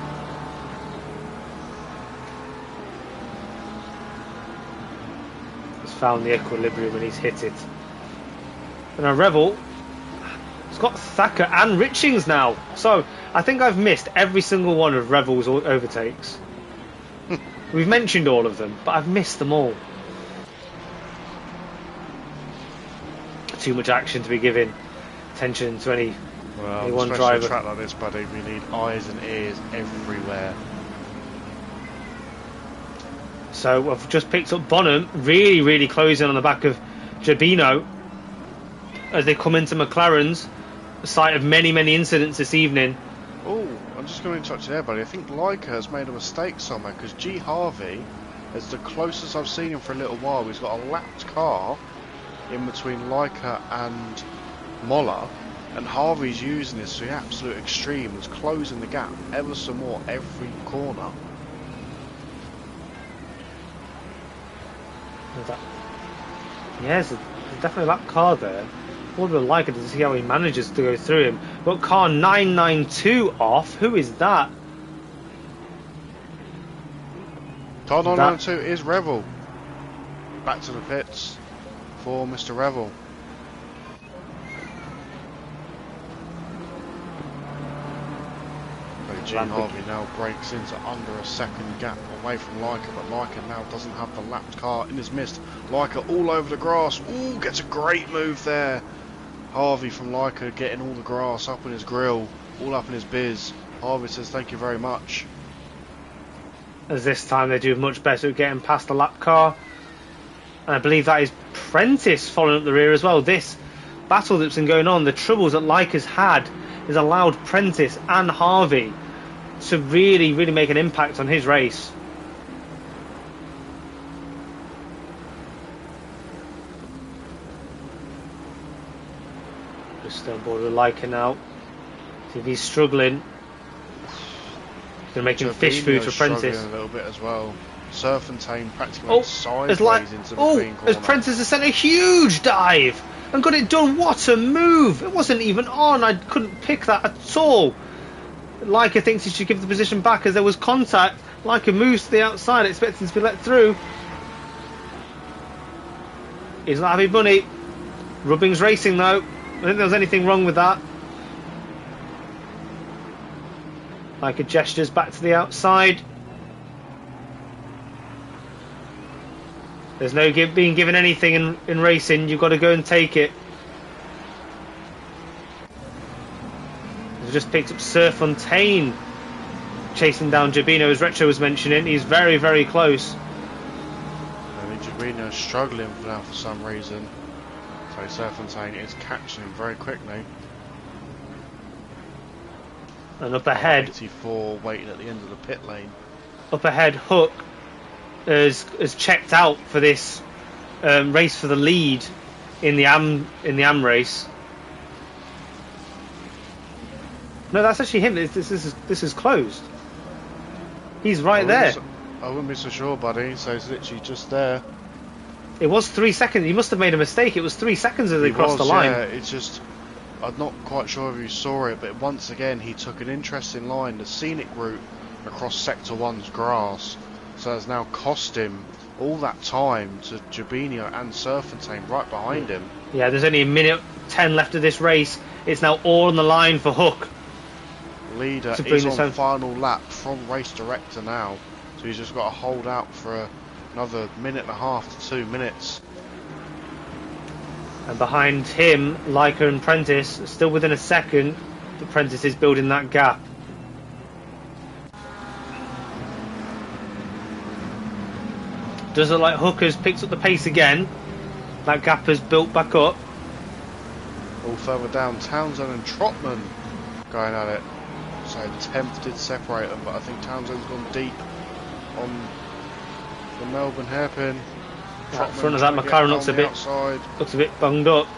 He's found the equilibrium and he's hit it. And now Revel has got Thacker and Richings now. So I think I've missed every single one of Revel's overtakes. We've mentioned all of them, but I've missed them all. Too much action to be giving attention to any one driver. A track like this, buddy, we need eyes and ears everywhere. So I've just picked up Bonham, really, really closing on the back of Jabinho as they come into McLaren's, the site of many, many incidents this evening. Oh, I'm just going to touch there, buddy. I think Leica has made a mistake somewhere, because G. Harvey is the closest I've seen him for a little while. He's got a lapped car in between Leica and Moller, and Harvey's using this to the absolute extreme. He's closing the gap ever so more every corner. Yes, there's definitely a lap car there. What would like it to see how he manages to go through him. But car 992 off. Who is that? Car 992 is Revel. Back to the pits for Mr. Revel. Gene Harvey now breaks into under a second gap away from Leica, but Leica now doesn't have the lapped car in his midst. Leica all over the grass. Ooh, gets a great move there. Harvey from Leica getting all the grass up in his grill, all up in his biz. Harvey says thank you very much. As this time they do much better at getting past the lap car. And I believe that is Prentice following up the rear as well. This battle that's been going on, the troubles that Leica's had, has allowed Prentice and Harvey to really, really make an impact on his race. Just on board with Leica now. See if he's struggling. He's going to make him fish food for Prentice. A little bit as well. Serpentine practically went sideways into the green corner. As Prentice has sent a huge dive and got it done. What a move! It wasn't even on. I couldn't pick that at all. Leica thinks he should give the position back as there was contact. Leica moves to the outside, expecting to be let through. He's not having money. Rubbing's racing though. I don't think there was anything wrong with that. Leica gestures back to the outside. There's no being given anything in racing. You've got to go and take it. We've just picked up Sir Fontaine chasing down Jabino, as Retro was mentioning. He's very, very close. I mean, Jabino's struggling now for some reason. So Sir Fontaine is catching him very quickly. And up ahead, 84 waiting at the end of the pit lane. Up ahead, Hook has checked out for this race for the lead in the AM race. No, that's actually him. This is closed. He's right there. I wouldn't be so sure, buddy. So he's literally just there. It was 3 seconds. He must have made a mistake. It was 3 seconds as they crossed the line. Yeah, it's just I'm not quite sure if you saw it, but once again he took an interesting line, the scenic route across Sector 1's grass. So it's now cost him all that time to Jabino and Sir Fontaine right behind him. Yeah, there's only a minute 10 left of this race. It's now all on the line for Hook. Leader is on final lap from race director now, so he's just got to hold out for another minute and a half to 2 minutes. And behind him, Leica and Prentice, still within a second. The Prentice is building that gap. Does look like Hook has picked up the pace again. That gap has built back up. All further down, Townsend and Trotman going at it. So 10th did separate them, but I think Townsend's gone deep on the Melbourne hairpin. Right, front of that McLaren looks a bit bunged up.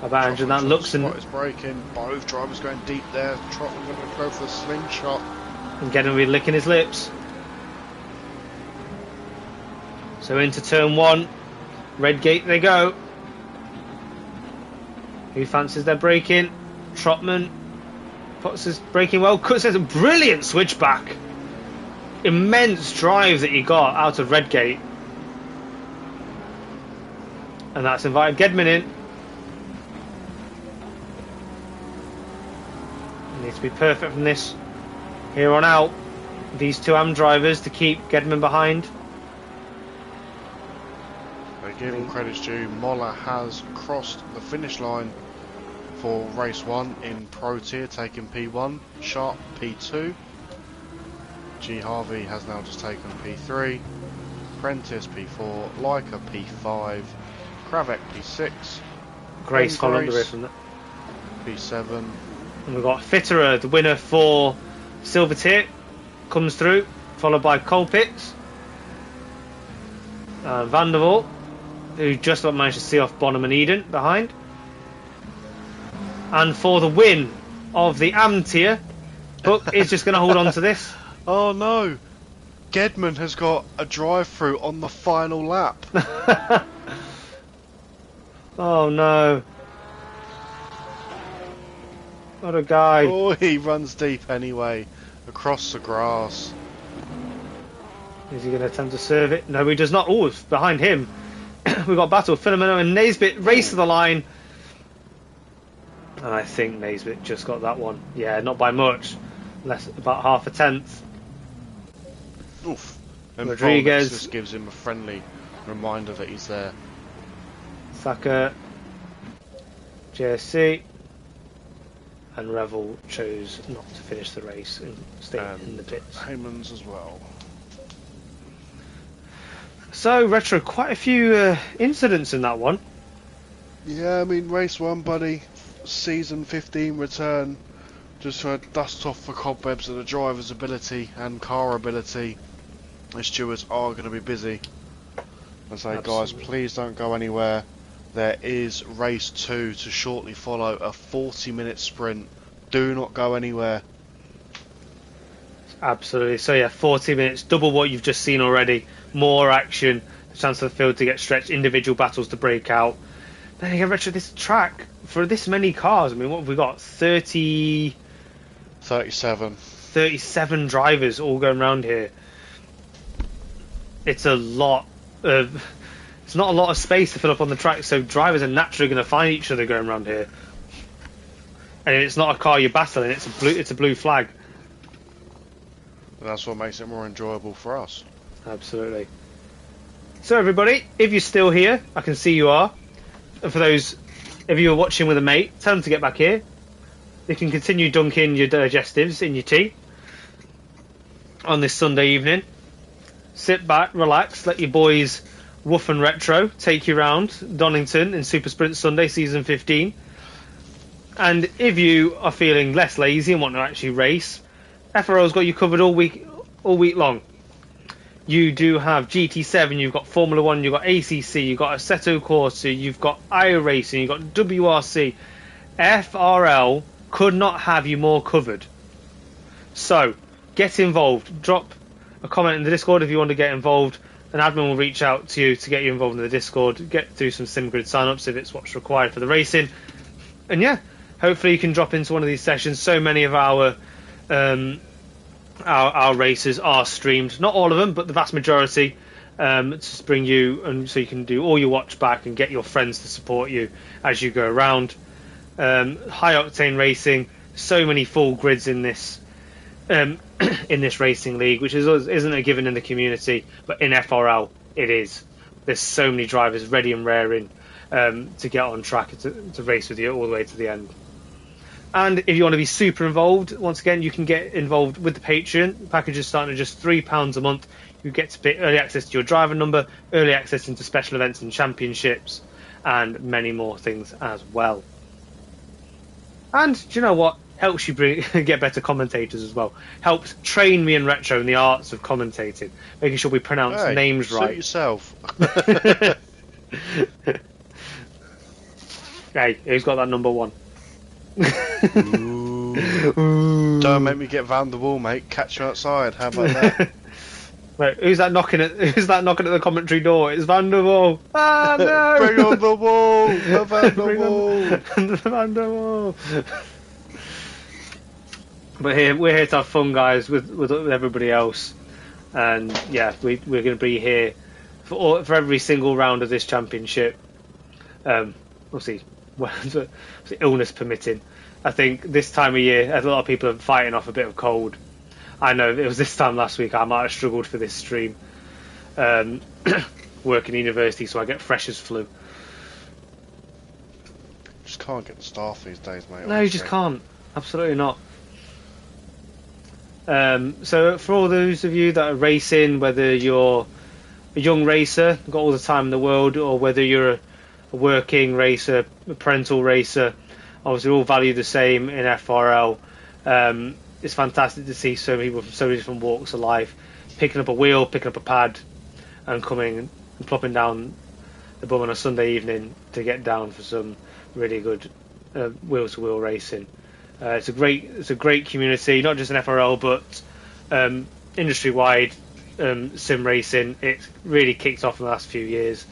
About engine that looks and is breaking. Both drivers going deep there. Trotman going to go for a slingshot and getting to be licking his lips. So into turn 1, red gate they go. Who fancies their braking? Trotman. Potts is braking well. Cuts a brilliant switchback. Immense drive that he got out of Redgate. And that's invited Gedman in. Needs to be perfect from this here on out. These two AM drivers to keep Gedman behind. They give him credit's due. Moller has crossed the finish line for race 1 in Pro Tier, taking P1. Sharp P2. G Harvey has now just taken P3, Prentice P4, Leica P5, Kravek P6, Grace Holland away from that. P7. And we've got Fitterer, the winner for Silver Tier, comes through, followed by Colpitts, Vanderwall, who just about managed to see off Bonham and Eden behind. And for the win of the AM Tier, Hook is just going to hold on to this. Oh no! Gedman has got a drive-through on the final lap. Oh no. What a guy. Oh, he runs deep anyway, across the grass. Is he going to attempt to serve it? No, he does not. Oh, it's behind him. We've got battle. Filomeno and Naisbitt race to the line. And I think Naisbitt just got that one. Yeah, not by much. Less, about half a tenth. Oof. And Rodriguez just gives him a friendly reminder that he's there. Thacker, JSC, and Revel chose not to finish the race and stay in the pits. Haymans as well. So, Retro, quite a few incidents in that one. Yeah, I mean, race 1, buddy. Season 15 return. Just to dust off the cobwebs of the driver's ability and car ability. The stewards are going to be busy. I say, guys, please don't go anywhere. There is race 2 to shortly follow, a 40-minute sprint. Do not go anywhere. Absolutely. So yeah, 40 minutes, double what you've just seen already. More action, the chance for the field to get stretched, individual battles to break out. Then again, Retro, this track, for this many cars, I mean, what have we got? 37. 37 drivers all going around here. It's a lot of... It's not a lot of space to fill up on the track, so drivers are naturally going to find each other going around here. And it's not a car you're battling, it's a blue flag. And that's what makes it more enjoyable for us. Absolutely. So everybody, if you're still here, I can see you are. And for those, if you were watching with a mate, tell them to get back here. You can continue dunking your digestives in your tea on this Sunday evening. Sit back, relax, let your boys Woof and Retro take you round Donington in Super Sprint Sunday Season 15. And if you are feeling less lazy and want to actually race, FRL's got you covered all week long. You do have GT7, you've got Formula 1, you've got ACC, you've got Assetto Corsa, you've got iRacing, you've got WRC. FRL could not have you more covered. So, get involved. Drop a comment in the Discord if you want to get involved. An admin will reach out to you to get you involved in the Discord. Get through some SimGrid sign-ups if it's what's required for the racing. And yeah, hopefully you can drop into one of these sessions. So many of our races are streamed. Not all of them, but the vast majority. To bring you, and so you can do all your watch back and get your friends to support you as you go around. High octane racing. So many full grids in this in this racing league, which isn't a given in the community, but in FRL it is. There's so many drivers ready and raring to get on track to race with you all the way to the end. And if you want to be super involved, once again, you can get involved with the Patreon. Packages starting at just £3 a month. You get to pick early access to your driver number, early access into special events and championships, and many more things as well. And do you know what? Helps you get better commentators as well. Helps train me and Retro in the arts of commentating, making sure we pronounce names right. Suit yourself. Hey, who's got that number one? Ooh. Don't make me get Van der Wall, mate. Catch you outside. How about that? Wait, who's that knocking at the commentary door? It's Van der Wall. Ah no! Bring on the wall, the Van der Wall. The Van der Wall. But we're here to have fun, guys, with everybody else, and yeah, we're going to be here for every single round of this championship. We'll see, illness permitting. I think this time of year, a lot of people are fighting off a bit of cold. I know if it was this time last week, I might have struggled for this stream. Working in university, so I get freshers flu. Just can't get the staff these days, mate. No, you just can't. Absolutely not. So for all those of you that are racing, whether you're a young racer, got all the time in the world, or whether you're a working racer, a parental racer, obviously all valued the same in FRL. It's fantastic to see so many people from so many different walks of life picking up a wheel, picking up a pad, and coming and plopping down the bum on a Sunday evening to get down for some really good wheel-to-wheel racing. It's a great community, not just in FRL, but industry-wide sim racing. It's really kicked off in the last few years,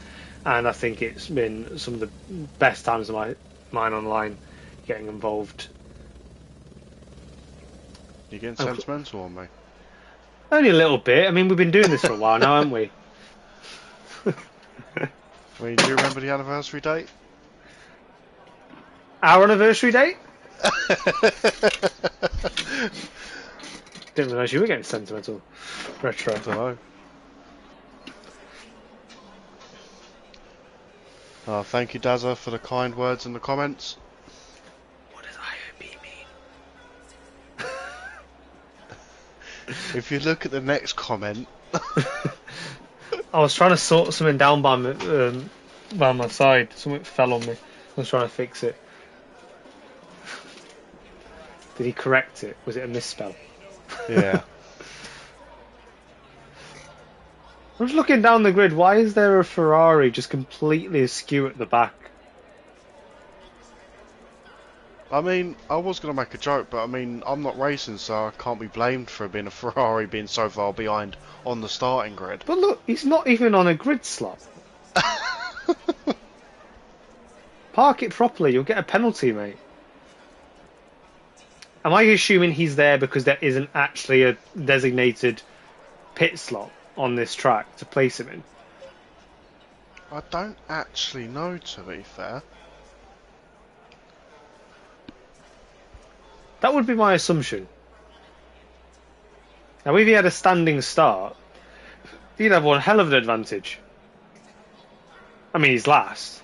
and I think it's been some of the best times of mine online getting involved. You getting sentimental on me? Only a little bit. I mean, we've been doing this for a while now, haven't we? I mean, do you remember the anniversary date? Our anniversary date? Didn't realise you were getting sentimental. Retro. I don't know. Thank you, Dazza, for the kind words in the comments. What does IOB mean? If you look at the next comment... I was trying to sort something down by my side. Something fell on me. I was trying to fix it. Did he correct it? Was it a misspell? Yeah. I'm just looking down the grid. Why is there a Ferrari just completely askew at the back? I mean, I was going to make a joke, but I mean, I'm not racing, so I can't be blamed for being a Ferrari being so far behind on the starting grid. But look, he's not even on a grid slot. Park it properly. You'll get a penalty, mate. Am I assuming he's there because there isn't actually a designated pit slot on this track to place him in? I don't actually know, to be fair. That would be my assumption. Now, if he had a standing start, he'd have one hell of an advantage. I mean, he's last.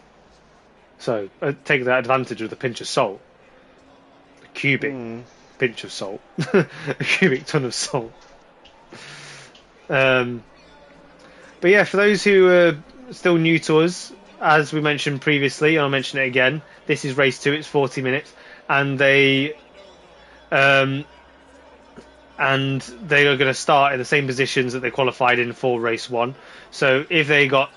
So, take that advantage with a pinch of salt. A cubic pinch of salt. A cubic ton of salt. But yeah, for those who are still new to us, as we mentioned previously, and I'll mention it again, this is race 2, it's 40 minutes, and they are going to start in the same positions that they qualified in for race 1. So if they got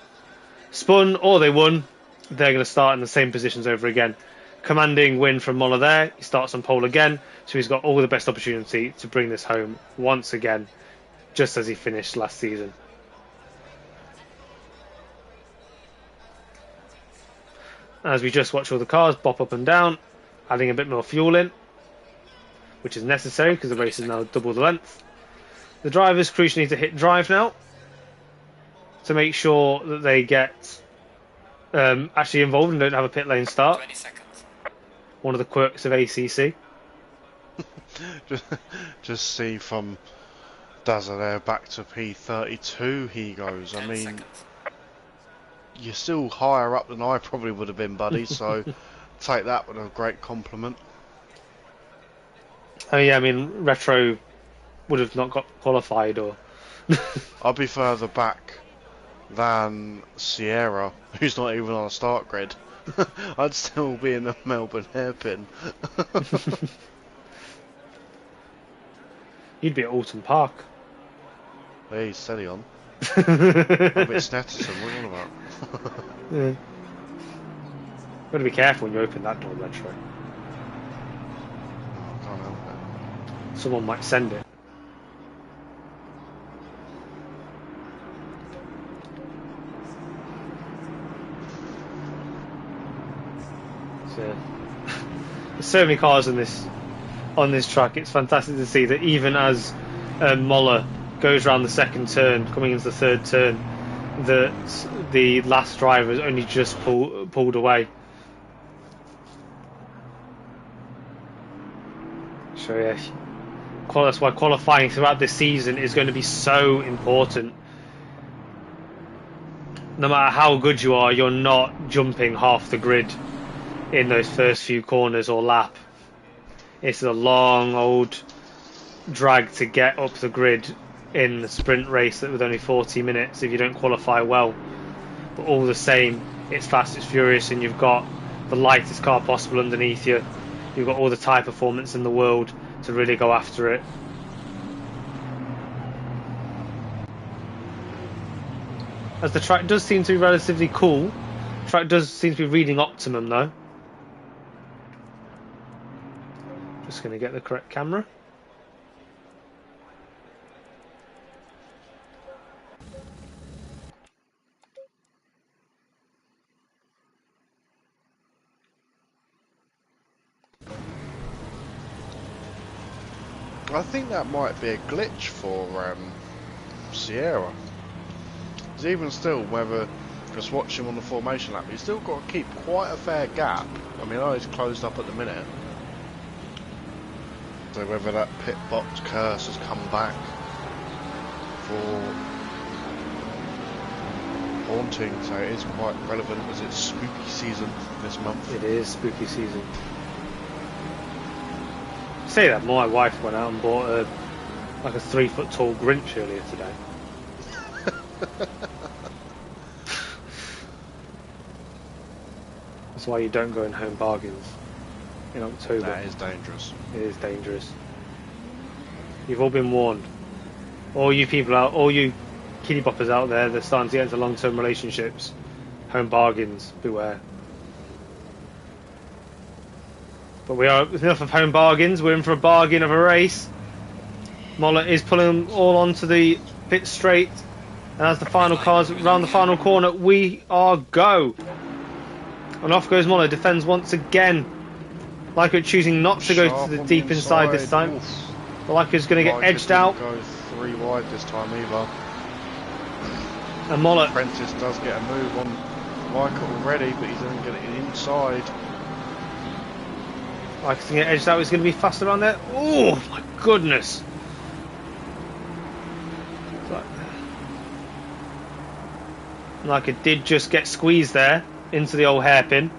spun or they won, they're going to start in the same positions over again. Commanding win from Moller there. He starts on pole again, so he's got all the best opportunity to bring this home once again, just as he finished last season. As we just watch all the cars bop up and down, adding a bit more fuel in, which is necessary because the race is now double the length. The drivers crucially need to hit drive now to make sure that they get actually involved and don't have a pit lane start. 20 seconds. One of the quirks of ACC. just see from Dazza there back to P32 he goes. I mean, seconds. You're still higher up than I probably would have been, buddy, so take that with a great compliment. Oh yeah, I mean, Retro would have not got qualified, or I'll be further back than Sierra, who's not even on a start grid. I'd still be in the Melbourne hairpin. you'd be at Alton Park. Hey, steady on. I'm a bit Snetterton, what are you on about? Yeah. Got to be careful when you open that door, Retro. I can't help it. Someone might send it. So, there's so many cars on this track. It's fantastic to see that even as Moller goes around the second turn, coming into the third turn, that the last driver has only just pulled away. So yeah, that's why qualifying throughout this season is going to be so important. No matter how good you are, you're not jumping half the grid in those first few corners or lap. It's a long old drag to get up the grid in the sprint race with only 40 minutes if you don't qualify well. But all the same, it's fast, it's furious, and you've got the lightest car possible underneath you. You've got all the tyre performance in the world to really go after it. As the track does seem to be relatively cool, the track does seem to be reading optimum though. Just going to get the correct camera. I think that might be a glitch for Sierra. Because even still, whether just watch him on the formation lap, he's still got to keep quite a fair gap. I mean, I know he's closed up at the minute. So whether that pit box curse has come back for haunting, so it is quite relevant as it's spooky season this month. It is spooky season. Say that, my wife went out and bought a 3-foot tall Grinch earlier today. That's why you don't go in Home Bargains in October. That is dangerous. It is dangerous. You've all been warned. All you people out, all you kiddie boppers out there that are starting to get into long-term relationships, Home Bargains, beware. But we are enough of Home Bargains. We're in for a bargain of a race. Moller is pulling them all onto the pit straight, and as the final cars round the final corner, we are go. And off goes Moller, defends once again. Leica choosing not to go Sharp to the on deep inside this time. Oof. But Leica's going to get Leica edged didn't out. Go 3 wide this time either. And Moller. Prentice does get a move on Leica already, but he doesn't get it inside. Leica's going to get edged out. He's going to be faster around there. Oh my goodness. Leica did just get squeezed there into the old hairpin.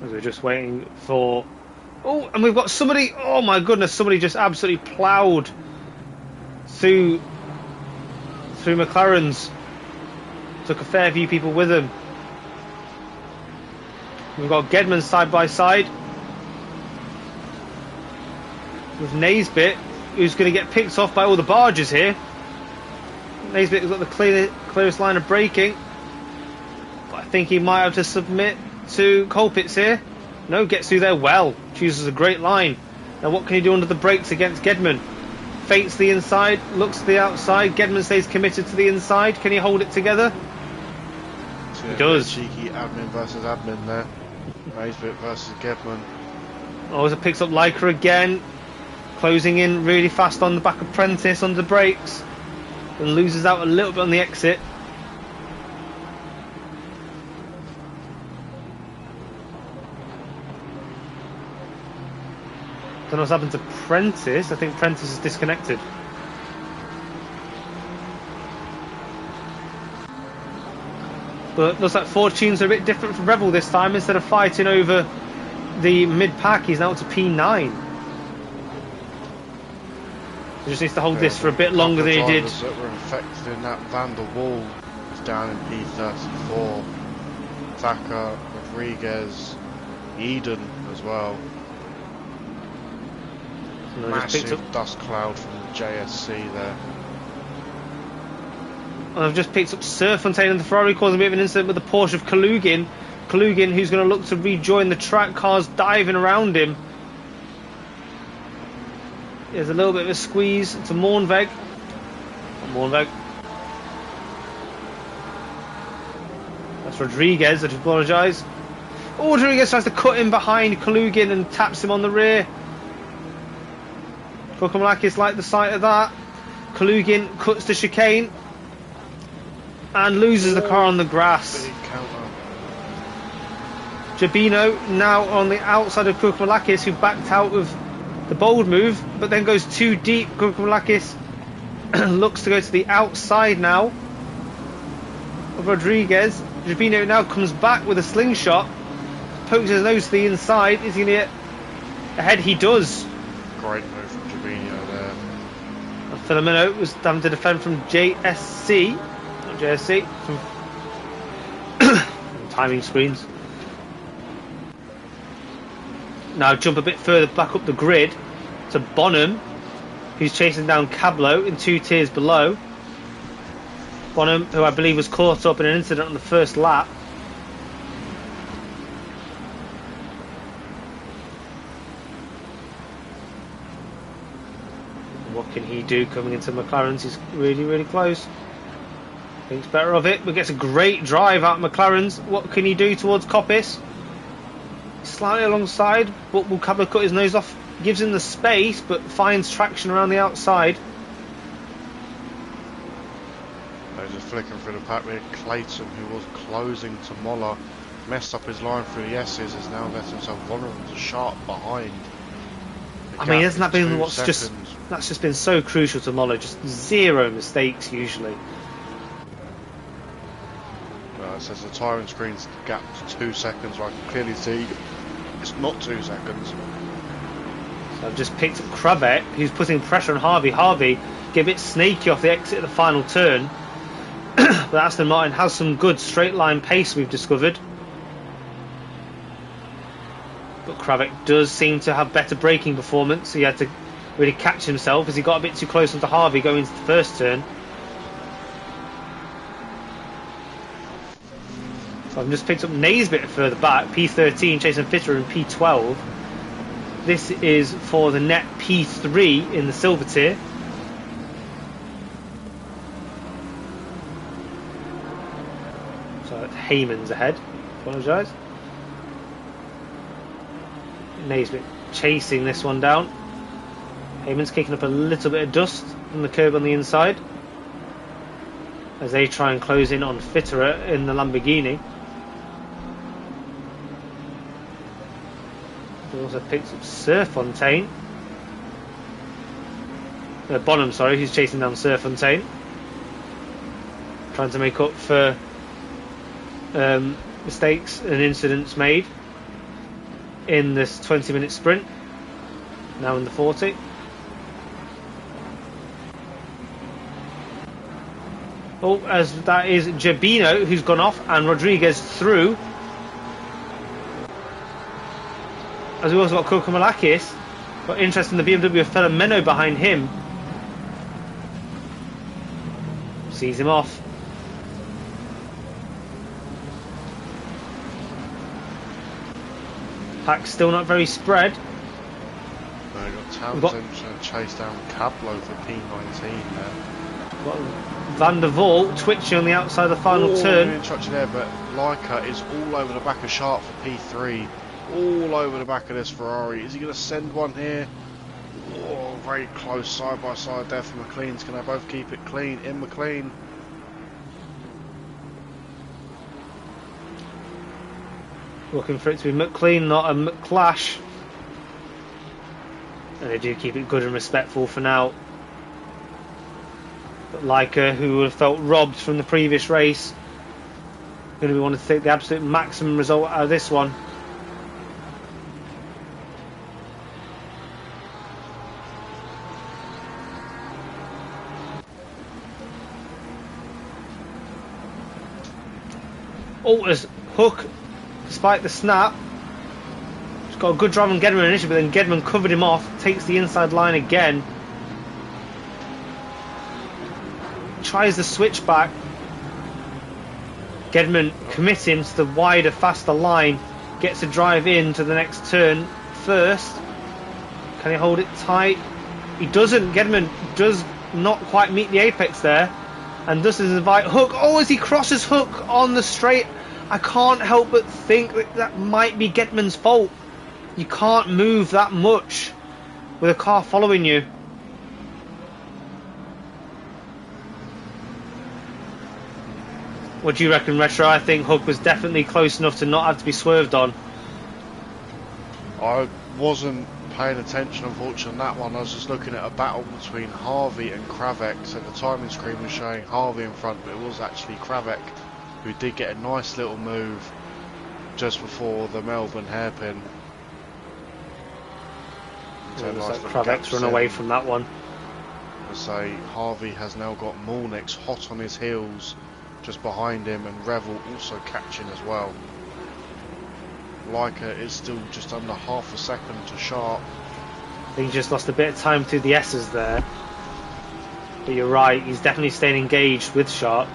As we're just waiting for... Oh, and we've got somebody... Oh my goodness, somebody just absolutely ploughed through McLaren's. Took a fair few people with him. We've got Gedman side by side with Naisbitt, who's going to get picked off by all the barges here. Naisbitt has got the clearest line of braking, but I think he might have to submit to Colpitts here. No, gets through there well. Chooses a great line. Now what can he do under the brakes against Gedman? Feints the inside, looks to the outside. Gedman stays committed to the inside. Can he hold it together? He does. Cheeky admin versus admin there. Naisbitt versus Gedman. Oh, as it picks up Leica again. Closing in really fast on the back of Prentice under the brakes. And loses out a little bit on the exit. Don't know what's happened to Prentice. I think Prentice is disconnected. But looks like fortunes are a bit different for Revel this time. Instead of fighting over the mid-pack, he's now up to P9. He just needs to hold this for a bit longer than he did. That were infected in that Van der Wall is down in P34. Thacker, Rodriguez, Eden as well. Massive dust cloud from JSC there. And I've just picked up Serfontaine and the Ferrari, causing a bit of an incident with the Porsche of Kalugin. Kalugin, who's going to look to rejoin the track, cars diving around him. There's a little bit of a squeeze to Moornweg. That's Rodriguez, I do apologise. Oh, Rodriguez tries to cut in behind Kalugin and taps him on the rear. Kokomalakis like the sight of that. Kalugin cuts the chicane and loses the car on the grass. Jabino now on the outside of Kokomalakis, who backed out of the bold move, but then goes too deep. Kokomalakis looks to go to the outside now of Rodriguez. Jabino now comes back with a slingshot, pokes his nose to the inside. Is he going to get ahead? He does. Great move from Jabino there. And Filomeno was having to defend from JSC, not JSC, from timing screens. Now jump a bit further back up the grid to Bonham, who's chasing down Cablo in 2 tiers below. Bonham, who I believe was caught up in an incident on the first lap. What can he do coming into McLaren's? He's really, really close. Thinks better of it, but gets a great drive out of McLaren's. What can he do towards Coppice? Slightly alongside, but will Cablo cut his nose off? Gives him the space, but finds traction around the outside. They're just flicking through the pack with Clayton, who was closing to Moller. Messed up his line through the S's, has now left himself vulnerable to Sharp behind. I mean, hasn't that been what's just... That's just been so crucial to Moller, just 0 mistakes usually. Well, it says the tyring screen's gap to 2 seconds, where I can clearly see it's not 2 seconds. So I've just picked up Kravec, who's putting pressure on Harvey. Harvey get a bit snaky off the exit of the final turn. But Aston Martin has some good straight line pace, we've discovered. But Kravec does seem to have better braking performance. He had to really catch himself as he got a bit too close onto Harvey going into the first turn. So I've just picked up Naisbitt further back, P13 chasing Fitter in P12. This is for the net P3 in the silver tier. So it's Heyman's ahead. Apologise. Naismith chasing this one down. Heyman's kicking up a little bit of dust from the curb on the inside as they try and close in on Fitterer in the Lamborghini. He also picks up Serfontaine. Bonham, sorry, who's chasing down Serfontaine. Trying to make up for mistakes and incidents made in this 20-minute sprint. Now in the 40. Oh, as that is Jabino who's gone off and Rodriguez through. As we also got Kokomalakis. But interesting, the BMW Fenomeno behind him. Sees him off. Pack's still not very spread. No, you've got Townsend trying to chase down Cablo for P19 there. Got Van der Waal twitching on the outside of the final turn. Instruction there, but Leica is all over the back of Sharp for P3. All over the back of this Ferrari. Is he going to send one here? Oh, very close side by side there for McLean's. Can they both keep it clean in McLean? Looking for it to be McLean, not a McClash. And they do keep it good and respectful for now. But Leica, who would have felt robbed from the previous race, going to be wanting to take the absolute maximum result out of this one. Oh, as Hook, despite the snap, he's got a good drive on Gedman initially, but then Gedman covered him off, takes the inside line again. Tries the switch back. Gedman committing to the wider, faster line. Gets a drive in to the next turn first. Can he hold it tight? He doesn't. Gedman does not quite meet the apex there. And thus is invite Hook. Oh, as he crosses Hook on the straight. I can't help but think that that might be Gedman's fault. You can't move that much with a car following you. What do you reckon, Retro? I think Hook was definitely close enough to not have to be swerved on. I wasn't paying attention, unfortunately, on that one. I was just looking at a battle between Harvey and Kravek. So the timing screen was showing Harvey in front, but it was actually Kravek who did get a nice little move just before the Melbourne hairpin. Looks like Kravek's run away from that one. I say Harvey has now got Molnix hot on his heels just behind him, and Revel also catching as well. Leica is still just under half a second to Sharp. I think he just lost a bit of time through the S's there. But you're right, he's definitely staying engaged with Sharp.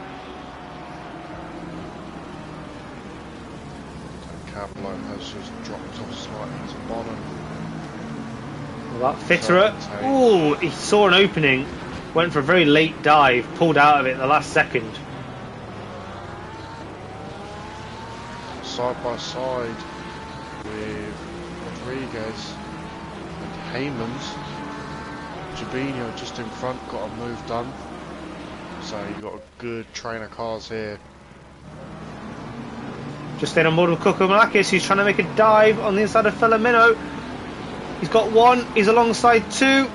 Cablo has just dropped off slightly to bottom. Well, that Fitterer, ooh, he saw an opening, went for a very late dive, pulled out of it at the last second. Side by side with Rodriguez and Heymans. Jabinho just in front, got a move done. So you've got a good train of cars here. Just staying on board with Kokomalakis, who's trying to make a dive on the inside of Fenomeno. He's got one, he's alongside two.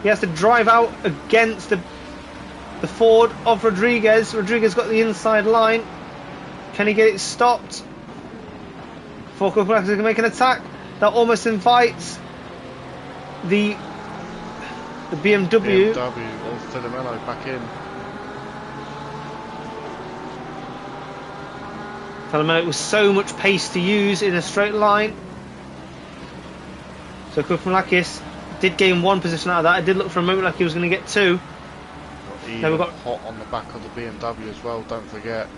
He has to drive out against the Ford of Rodriguez. Rodriguez got the inside line. Can he get it stopped? Before Kokomalakis can make an attack. That almost invites the BMW. BMW or Fenomeno back in. Fenomeno with so much pace to use in a straight line. So Kokomalakis did gain one position out of that. I did look for a moment like he was going to get two. Now we've got hot on the back of the BMW as well, don't forget.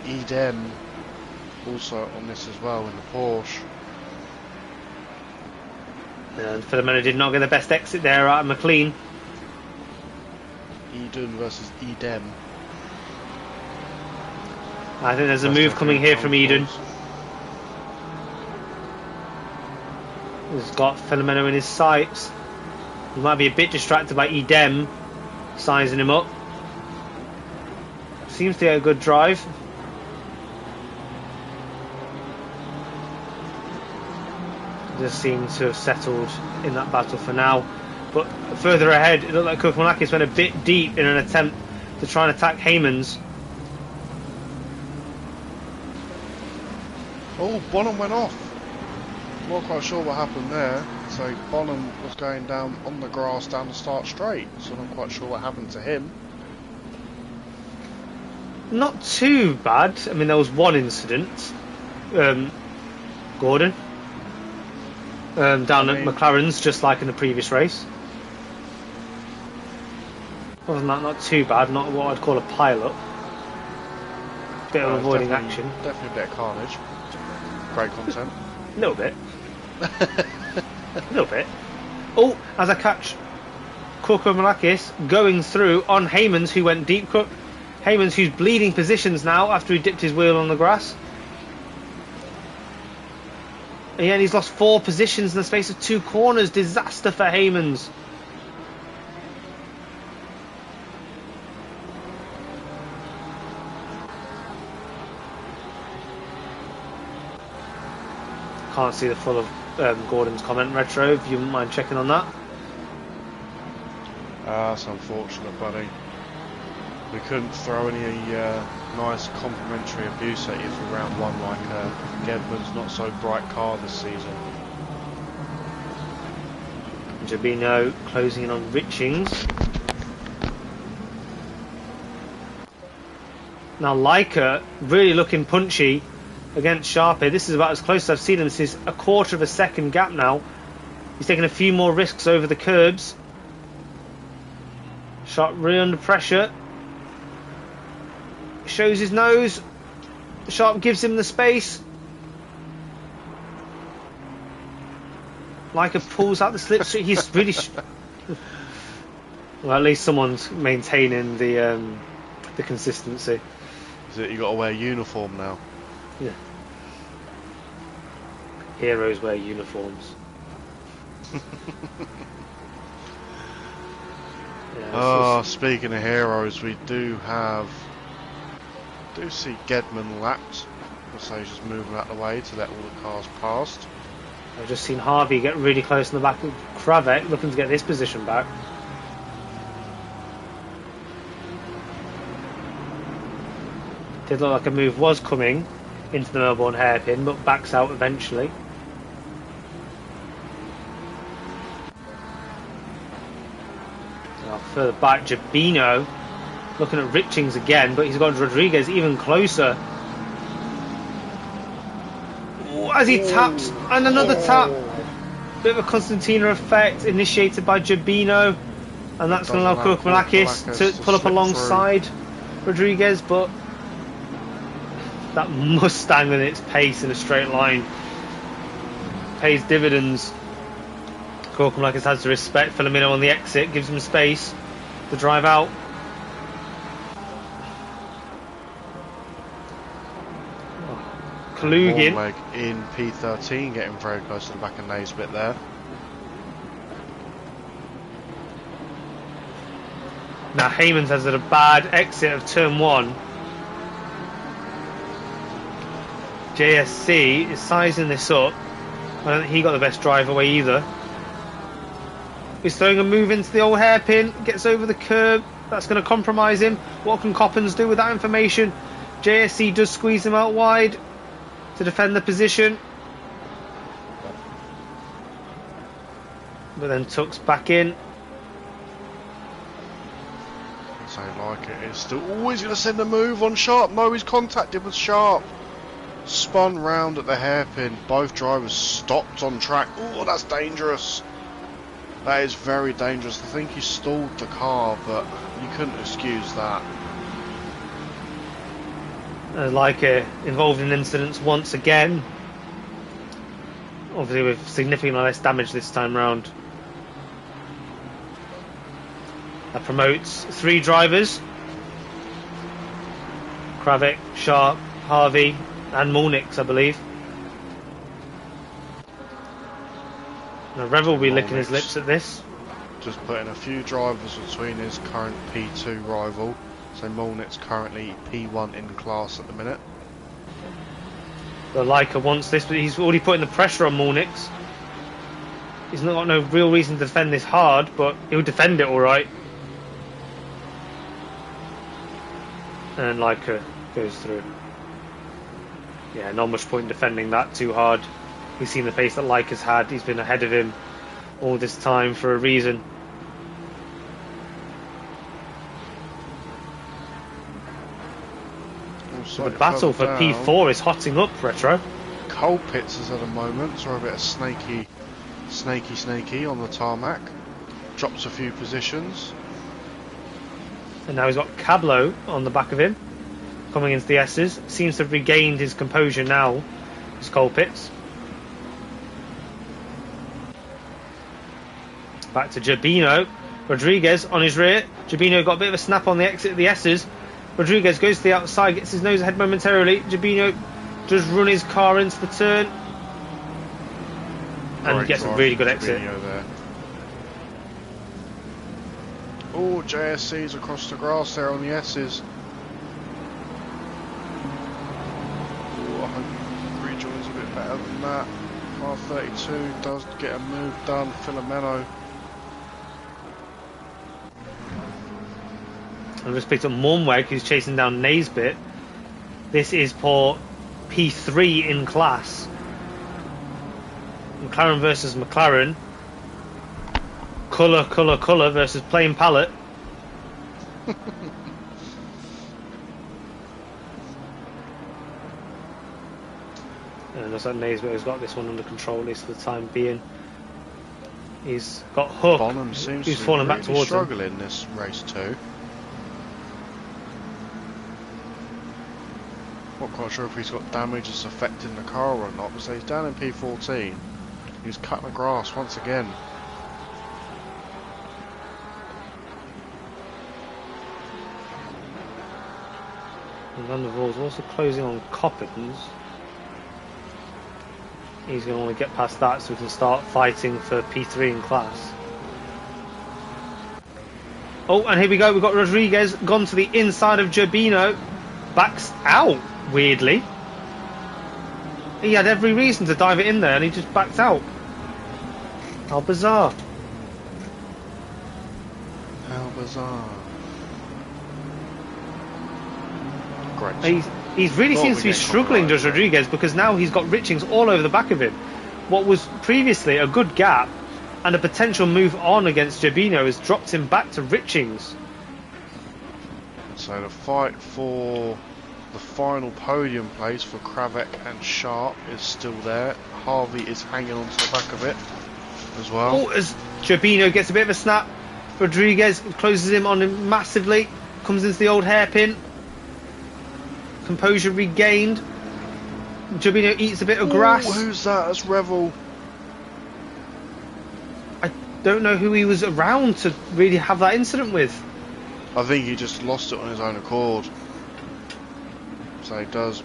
Edem also on this as well in the Porsche. And Fenomeno did not get the best exit there out of McLean. Eden versus Edem. I think there's a move coming here from Eden. He's got Filomeno in his sights. He might be a bit distracted by Edem sizing him up. Seems to get a good drive. Just seems to have settled in that battle for now. But further ahead, it looked like Kokomonakis went a bit deep in an attempt to try and attack Heymans. Oh, Bonham went off. Not quite sure what happened there. So Bonham was going down on the grass down the start straight. So I'm not quite sure what happened to him. Not too bad. I mean, there was one incident. Gordon. Down at McLaren's, just like in the previous race. Wasn't that not too bad? Not what I'd call a pile-up. Bit of avoiding action. Definitely a bit of carnage. Great content. A little bit. A little bit. Oh, as I catch Kokomonakis going through on Heymans, who went deep cut. Heymans, who's bleeding positions now after he dipped his wheel on the grass. And he's lost 4 positions in the space of 2 corners. Disaster for Heymans. Can't see the full of Gordon's comment, Retro, if you wouldn't mind checking on that. That's unfortunate, buddy. We couldn't throw any nice complimentary abuse at you for round 1 like Gedman's not so bright car this season. Jabino closing in on Richings. Now Leica really looking punchy against Sharp here. This is about as close as I've seen him. This is a quarter of a second gap now. He's taking a few more risks over the curbs. Sharp really under pressure. Shows his nose. Sharp gives him the space. Leica pulls out the slipstream. He's really... well, at least someone's maintaining the consistency. Is it you got to wear uniform now? Yeah. Heroes wear uniforms. Speaking of heroes, we do see Gedman lapped. So he's just moving out of the way to let all the cars past. I've just seen Harvey get really close in the back of Kravek, looking to get this position back. Did look like a move was coming into the Melbourne hairpin, but backs out eventually. Now further back, Jabino looking at Richings again, but he's got Rodriguez even closer. Ooh, as he taps, and another tap. Bit of a Constantina effect initiated by Jabino, and that's going to allow Kokomonakis to pull up alongside Rodriguez, but that Mustang and its pace in a straight line pays dividends. Kokomonakis has to respect Filomeno on the exit, gives him space to drive out. Kalugin leg in P13, getting very close to the back of Naismith there. Now Heymans has had a bad exit of turn 1. JSC is sizing this up. I don't think he got the best drive away either. He's throwing a move into the old hairpin, gets over the curb. That's going to compromise him. What can Coppens do with that information? JSC does squeeze him out wide to defend the position, but then tucks back in. So like it is still always going to send a move on Sharp. No, he's contacted with Sharp. Spun round at the hairpin. Both drivers stopped on track. Oh, that's dangerous. That is very dangerous. I think he stalled the car, but you couldn't excuse that. Leica involved in incidents once again, obviously with significantly less damage this time round. That promotes 3 drivers: Kravik, Sharp Harvey and Mulnix, I believe. Now Revel will be licking his lips at this. Just putting a few drivers between his current P2 rival. So Mulnix currently P1 in class at the minute. The Leica wants this, but he's already putting the pressure on Mulnix. He's not got no real reason to defend this hard, but he'll defend it alright. And Leica goes through. Yeah, not much point in defending that too hard. We've seen the pace that Leica's had. He's been ahead of him all this time for a reason. So the battle for P4 is hotting up, Retro. Coal Pits is at the moment, so a bit of snaky on the tarmac. Drops a few positions. And now he's got Cablo on the back of him, coming into the S's. Seems to have regained his composure now, his Coal Pits. Back to Jabino. Rodriguez on his rear. Jabino got a bit of a snap on the exit of the S's. Rodriguez goes to the outside, gets his nose ahead momentarily. Jabino does run his car into the turn. And gets a really good exit. Oh, JSC's across the grass there on the S's. Oh, I hope rejoins a bit better than that. R32 does get a move done. Filomeno. I've just picked up Mornweg, who's chasing down Naisbit. This is for P3 in class. McLaren versus McLaren. Colour versus plain palette. And it looks like Naisbit has got this one under control, at least for the time being. He's got Hook, Bonham seems who's to falling really back towards struggling him. this race too. Not quite sure if he's got damage that's affecting the car or not, but so he's down in P14. He's cutting the grass once again. And Van der Voor's also closing on Coppins. He's going to want to get past that so we can start fighting for P3 in class. Oh, and here we go. We've got Rodriguez gone to the inside of Jabino. Backs out, weirdly. He had every reason to dive it in there and he just backed out. How bizarre. How bizarre. Great. He really seems to be struggling, does Rodriguez, because now he's got Richings all over the back of him. What was previously a good gap and a potential move on against Jabino has dropped him back to Richings. So the fight for the final podium place for Kravec and Sharp is still there. Harvey is hanging on to the back of it as well. Oh, as Jabino gets a bit of a snap, Rodriguez closes him on him massively, comes into the old hairpin. Composure regained. Jabino eats a bit of grass. Ooh, who's that? That's Revel. I don't know who he was around to really have that incident with. I think he just lost it on his own accord. So he does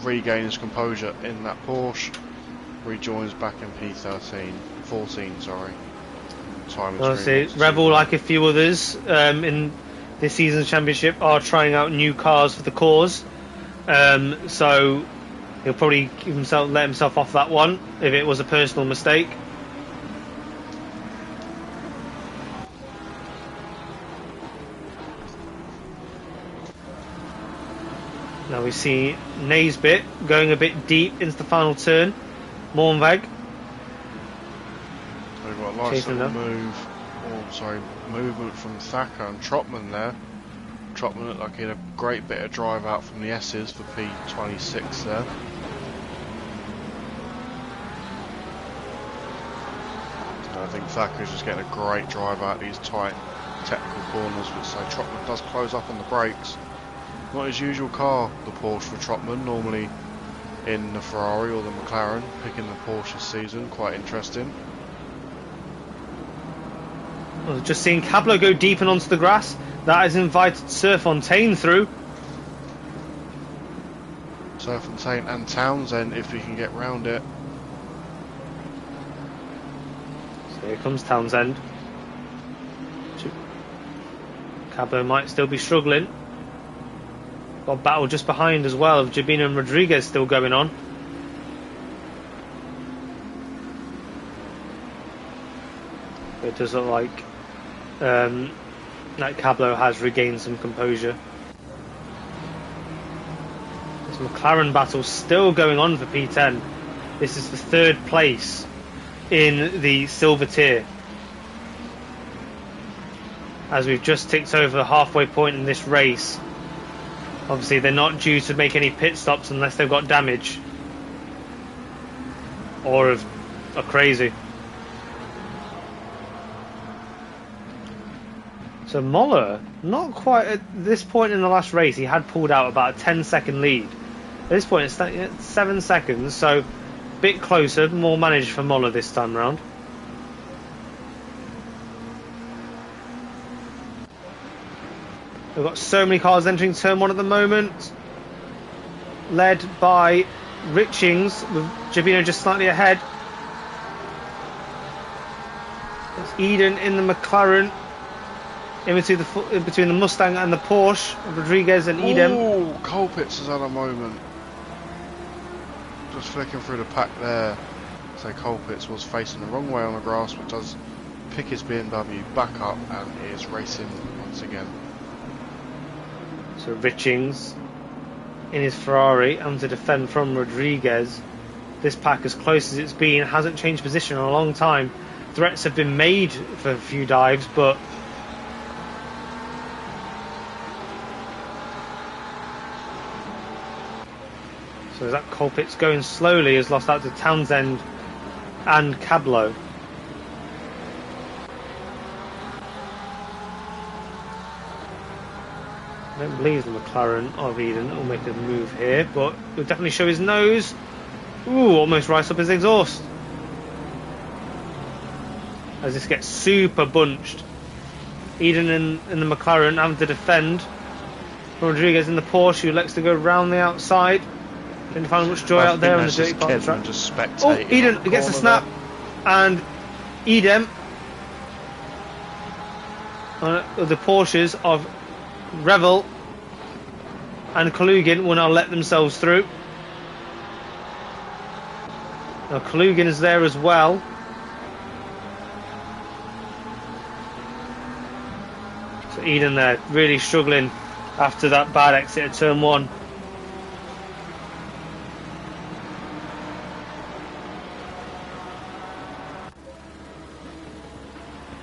regain his composure in that Porsche. Rejoins back in P13. 14, sorry. Honestly, Revel, like a few others in this season's championship, are trying out new cars for the cause. So he'll probably let himself off that one if it was a personal mistake. Now we see Naisbit going a bit deep into the final turn. Mornweg. So we've got a nice little movement from Thacker and Trotman there. Trotman looked like he had a great bit of drive out from the S's for P26 there. So I think Thacker's just getting a great drive out these tight technical corners, but so Trotman does close up on the brakes. Not his usual car, the Porsche for Trotman, normally in the Ferrari or the McLaren, picking the Porsche this season, quite interesting. Well, just seeing Cablo go deep and onto the grass, that has invited Sir Fontaine through. Serpentine and Townsend if we can get round it. So here comes Townsend. Cablo might still be struggling. Got a battle just behind as well of Jabina and Rodriguez still going on. It does look like that Cablo has regained some composure. This McLaren battle still going on for P10. This is the third place in the silver tier, as we've just ticked over the halfway point in this race. Obviously they're not due to make any pit stops unless they've got damage or are crazy. So Moller, not quite at this point in the last race, he had pulled out about a 10-second lead. At this point it's 7 seconds, so a bit closer, more managed for Moller this time round. We've got so many cars entering turn 1 at the moment, led by Richings, with Jabino just slightly ahead. It's Eden in the McLaren, in between the Mustang and the Porsche, Rodriguez and Edem. Oh, Colpitts has had a moment. Just flicking through the pack there. So Colpitts was facing the wrong way on the grass, but does pick his BMW back up and is racing once again. So Richings in his Ferrari, having to defend from Rodriguez. This pack, as close as it's been, hasn't changed position in a long time. Threats have been made for a few dives, but so is that Colpitts going slowly, has lost out to Townsend and Cablo. I don't believe the McLaren of Eden will make a move here, but he'll definitely show his nose. Ooh, almost right up his exhaust. As this gets super bunched. Eden in the McLaren having to defend. Rodriguez in the Porsche, who likes to go round the outside. Didn't find much joy out there on the dirty part of the track. Just spectating. Oh, Eden gets a snap. And Edem, the Porsches of Revel and Kalugin, will now let themselves through. Now Kalugin is there as well. So Eden there really struggling after that bad exit at turn 1.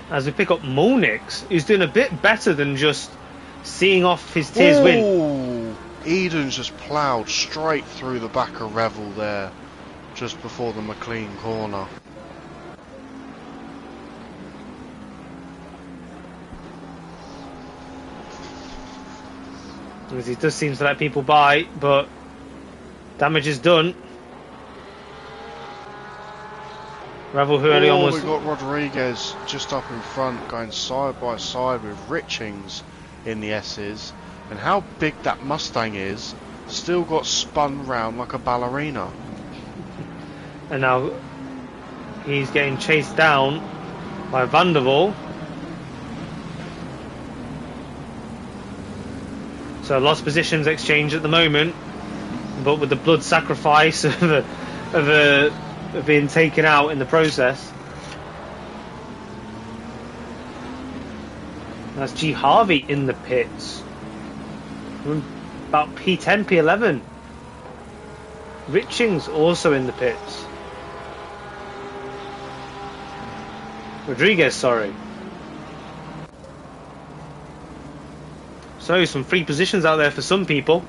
As we pick up Molnix, who's doing a bit better than just seeing off his tiers win. Eden's just ploughed straight through the back of Revel there, just before the McLean corner. As he does seem to let people by, but damage is done. Revel, who early on was... we've got Rodriguez just up in front, going side by side with Richings in the S's. And how big that Mustang is, still got spun round like a ballerina. And now he's getting chased down by Vanderwall. So lost positions exchange at the moment, but with the blood sacrifice of being taken out in the process. That's G Harvey in the pits. About P10, P11. Richings also in the pits. Rodriguez, sorry. So some free positions out there for some people.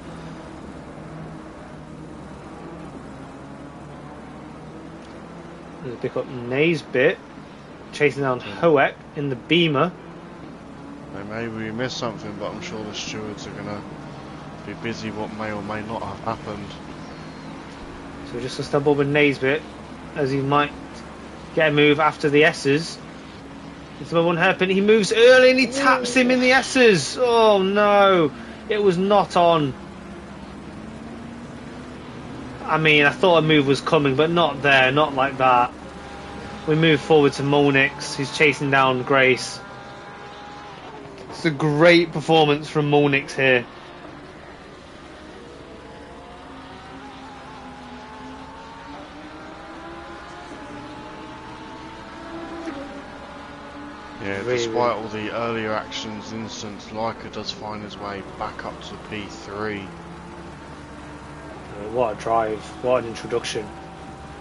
Let's pick up Naisbit, chasing down Hoek in the Beamer. Maybe we missed something, but I'm sure the stewards are going to be busy what may or may not have happened. So just a stumble with Naisbit, as he might get a move after the S's. It's number 1 hairpin. He moves early and he taps him in the S's. Oh no, it was not on. I mean, I thought a move was coming, but not there, not like that. We move forward to Molnix, who's chasing down Grace. It's a great performance from Molnix here. Yeah, Really, despite all the earlier actions and incidents, Leica does find his way back up to P3. What a drive, what an introduction.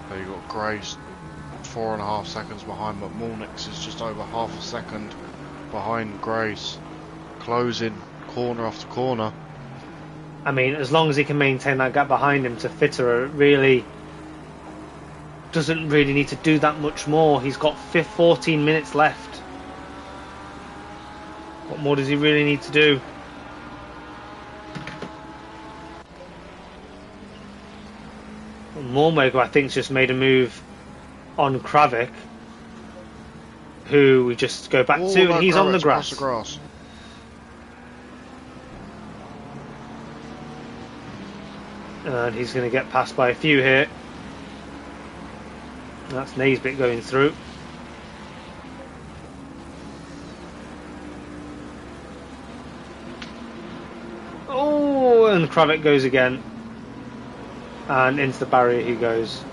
So you got Grace 4.5 seconds behind, but Molnix is just over half a second behind Grace, closing corner after corner. I mean, as long as he can maintain that gap behind him to Fitterer, it really doesn't really need to do that much more. He's got 14 minutes left. What more does he really need to do? Mormego, I think, just made a move on Kravik, who we just go back to, and he's on the grass. And he's going to get passed by a few here. That's Naisbitt going through. Oh, and Kravik goes again. And into the barrier he goes.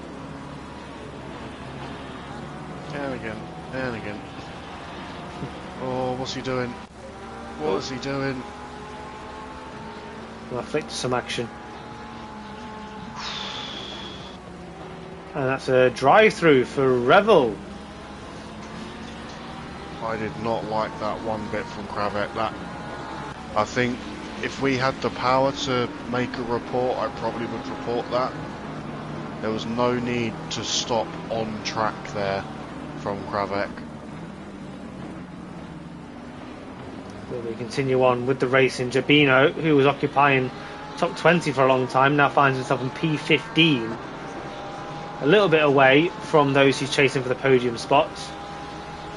And again, and again. Oh, what's he doing? What is he doing? Well, I flicked some action. And that's a drive-through for Revel. I did not like that one bit from Kravik. That, I think if we had the power to make a report, I probably would report that. There was no need to stop on track there from Kravik. We continue on with the race in Jabino, who was occupying top 20 for a long time, now finds himself in P15. A little bit away from those who's chasing for the podium spots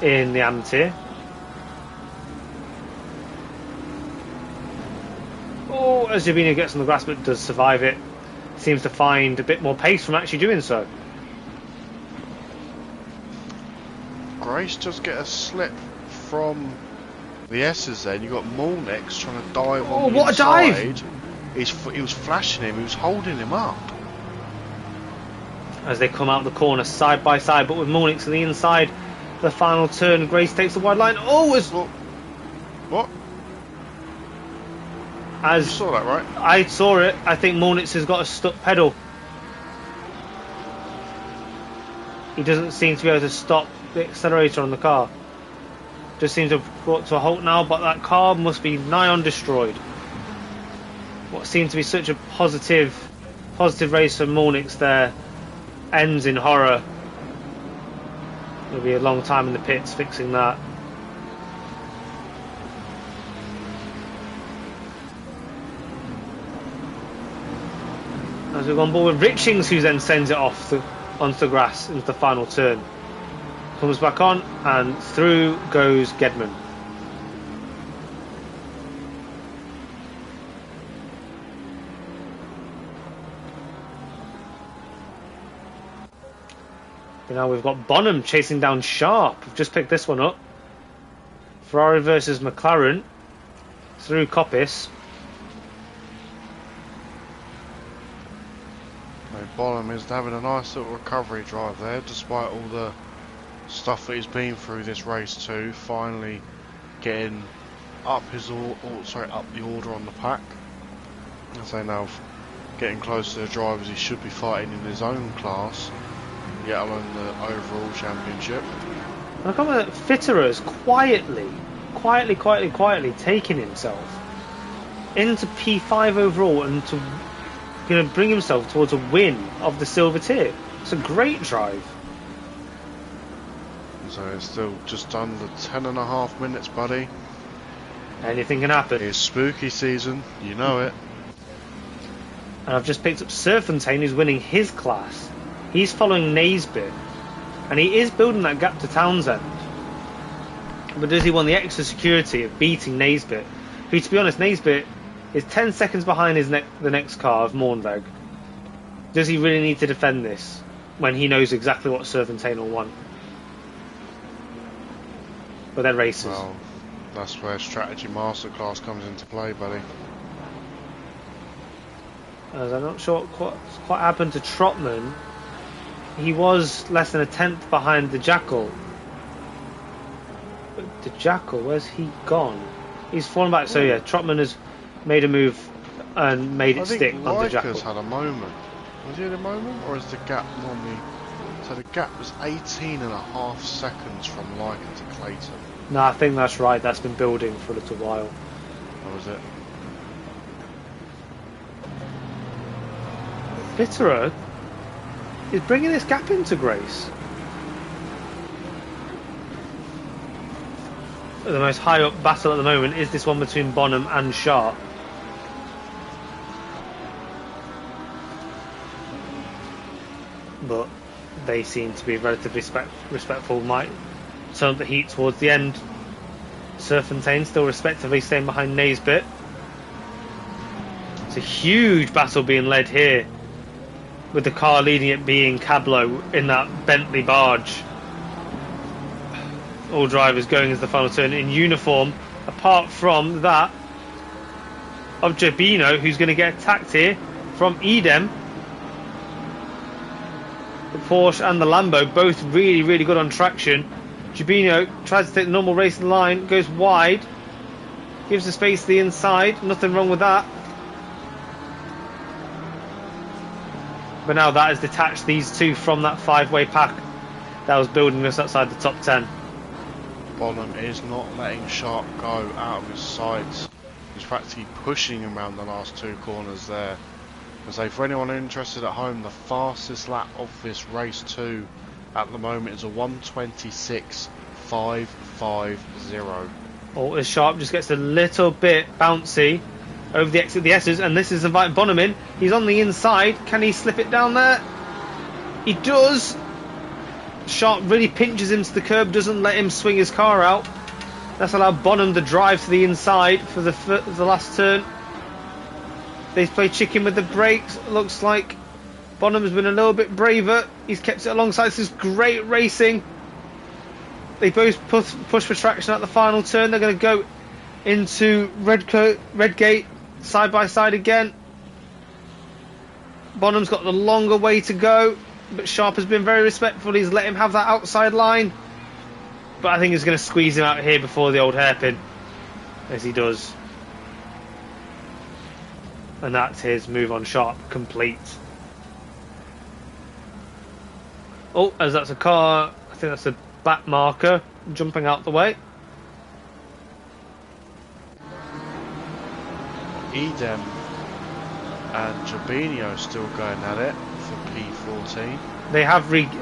in the amateur. Oh, as Jabino gets on the grass but does survive it, seems to find a bit more pace from actually doing so. Grace does get a slip from the S's then. You got Molnix trying to dive on the what inside. a dive! He was flashing him, he was holding him up. As they come out the corner side by side, but with Molnix on the inside, the final turn, Grace takes the wide line. Oh, as what? As you saw that, right? I saw it. I think Molnix has got a stuck pedal. He doesn't seem to be able to stop the accelerator on the car. Just seems to have brought to a halt now, but that car must be nigh on destroyed. What seemed to be such a positive race for Molnix there ends in horror. It'll be a long time in the pits fixing that. As we've gone board with Richings, who then sends it off onto the grass into the final turn. Comes back on, and through goes Gedman. And now we've got Bonham chasing down Sharp. We've just picked this one up. Ferrari versus McLaren through Coppice. Bonham is having a nice little recovery drive there, despite all the stuff that he's been through this race too. Finally getting up up the order on the pack. As they now getting close to the drivers he should be fighting in his own class, yet alone the overall championship. I come at Fitterer's quietly taking himself into P5 overall and to bring himself towards a win of the silver tier. It's a great drive. So it's still just under 10.5 minutes, buddy. Anything can happen. It's spooky season, you know it. And I've just picked up Serfontaine, who's winning his class. He's following Naisbitt, and he is building that gap to Townsend. But does he want the extra security of beating Naisbitt? Who, to be honest, Naisbitt is 10 seconds behind the next car of Mornveg. Does he really need to defend this when he knows exactly what Serpentine will want? But they're racers. Well, that's where strategy masterclass comes into play, buddy. As I'm not sure what's quite happened to Trotman. He was less than a tenth behind the Jackal. But the Jackal, where's he gone? He's fallen back. So yeah, Trotman has made a move and made it stick on the Jackal. Riker's had a moment. Was he had a moment, or is the gap normally? So the gap was 18.5 seconds from Lycan to Clayton. No, I think that's right. That's been building for a little while. Or was it? Bitterer is bringing this gap into Grace. The most high up battle at the moment is this one between Bonham and Sharp. But they seem to be relatively respectful. Might turn up the heat towards the end. Serpentine still respectively staying behind Naisbit. It's a huge battle being led here, with the car leading it being Cablo in that Bentley barge. All drivers going into the final turn in uniform, apart from that of Jabino, who's going to get attacked here from Edem. The Porsche and the Lambo both really, really good on traction. Jabino tries to take the normal racing line, goes wide, gives the space to the inside, nothing wrong with that. But now that has detached these two from that five-way pack that was building us outside the top 10. Bonham is not letting Sharp go out of his sights. He's practically pushing him around the last two corners there. And so for anyone interested at home, the fastest lap of this race 2 at the moment is a 1:26.550. Oh, as Sharp just gets a little bit bouncy over the exit of the S's, and this is inviting Bonham in. He's on the inside. Can he slip it down there? He does. Sharp really pinches him to the curb, doesn't let him swing his car out. That's allowed Bonham to drive to the inside for the last turn. They play chicken with the brakes. Looks like Bonham's been a little bit braver. He's kept it alongside. This is great racing. They both push for traction at the final turn. They're going to go into Redgate side by side again. Bonham's got the longer way to go, but Sharp has been very respectful. He's let him have that outside line, but I think he's going to squeeze him out here before the old hairpin, as he does. And that's his move on Sharp complete. Oh, as that's a car, I think that's a back marker jumping out the way. Edem and Jabinio still going at it for P14.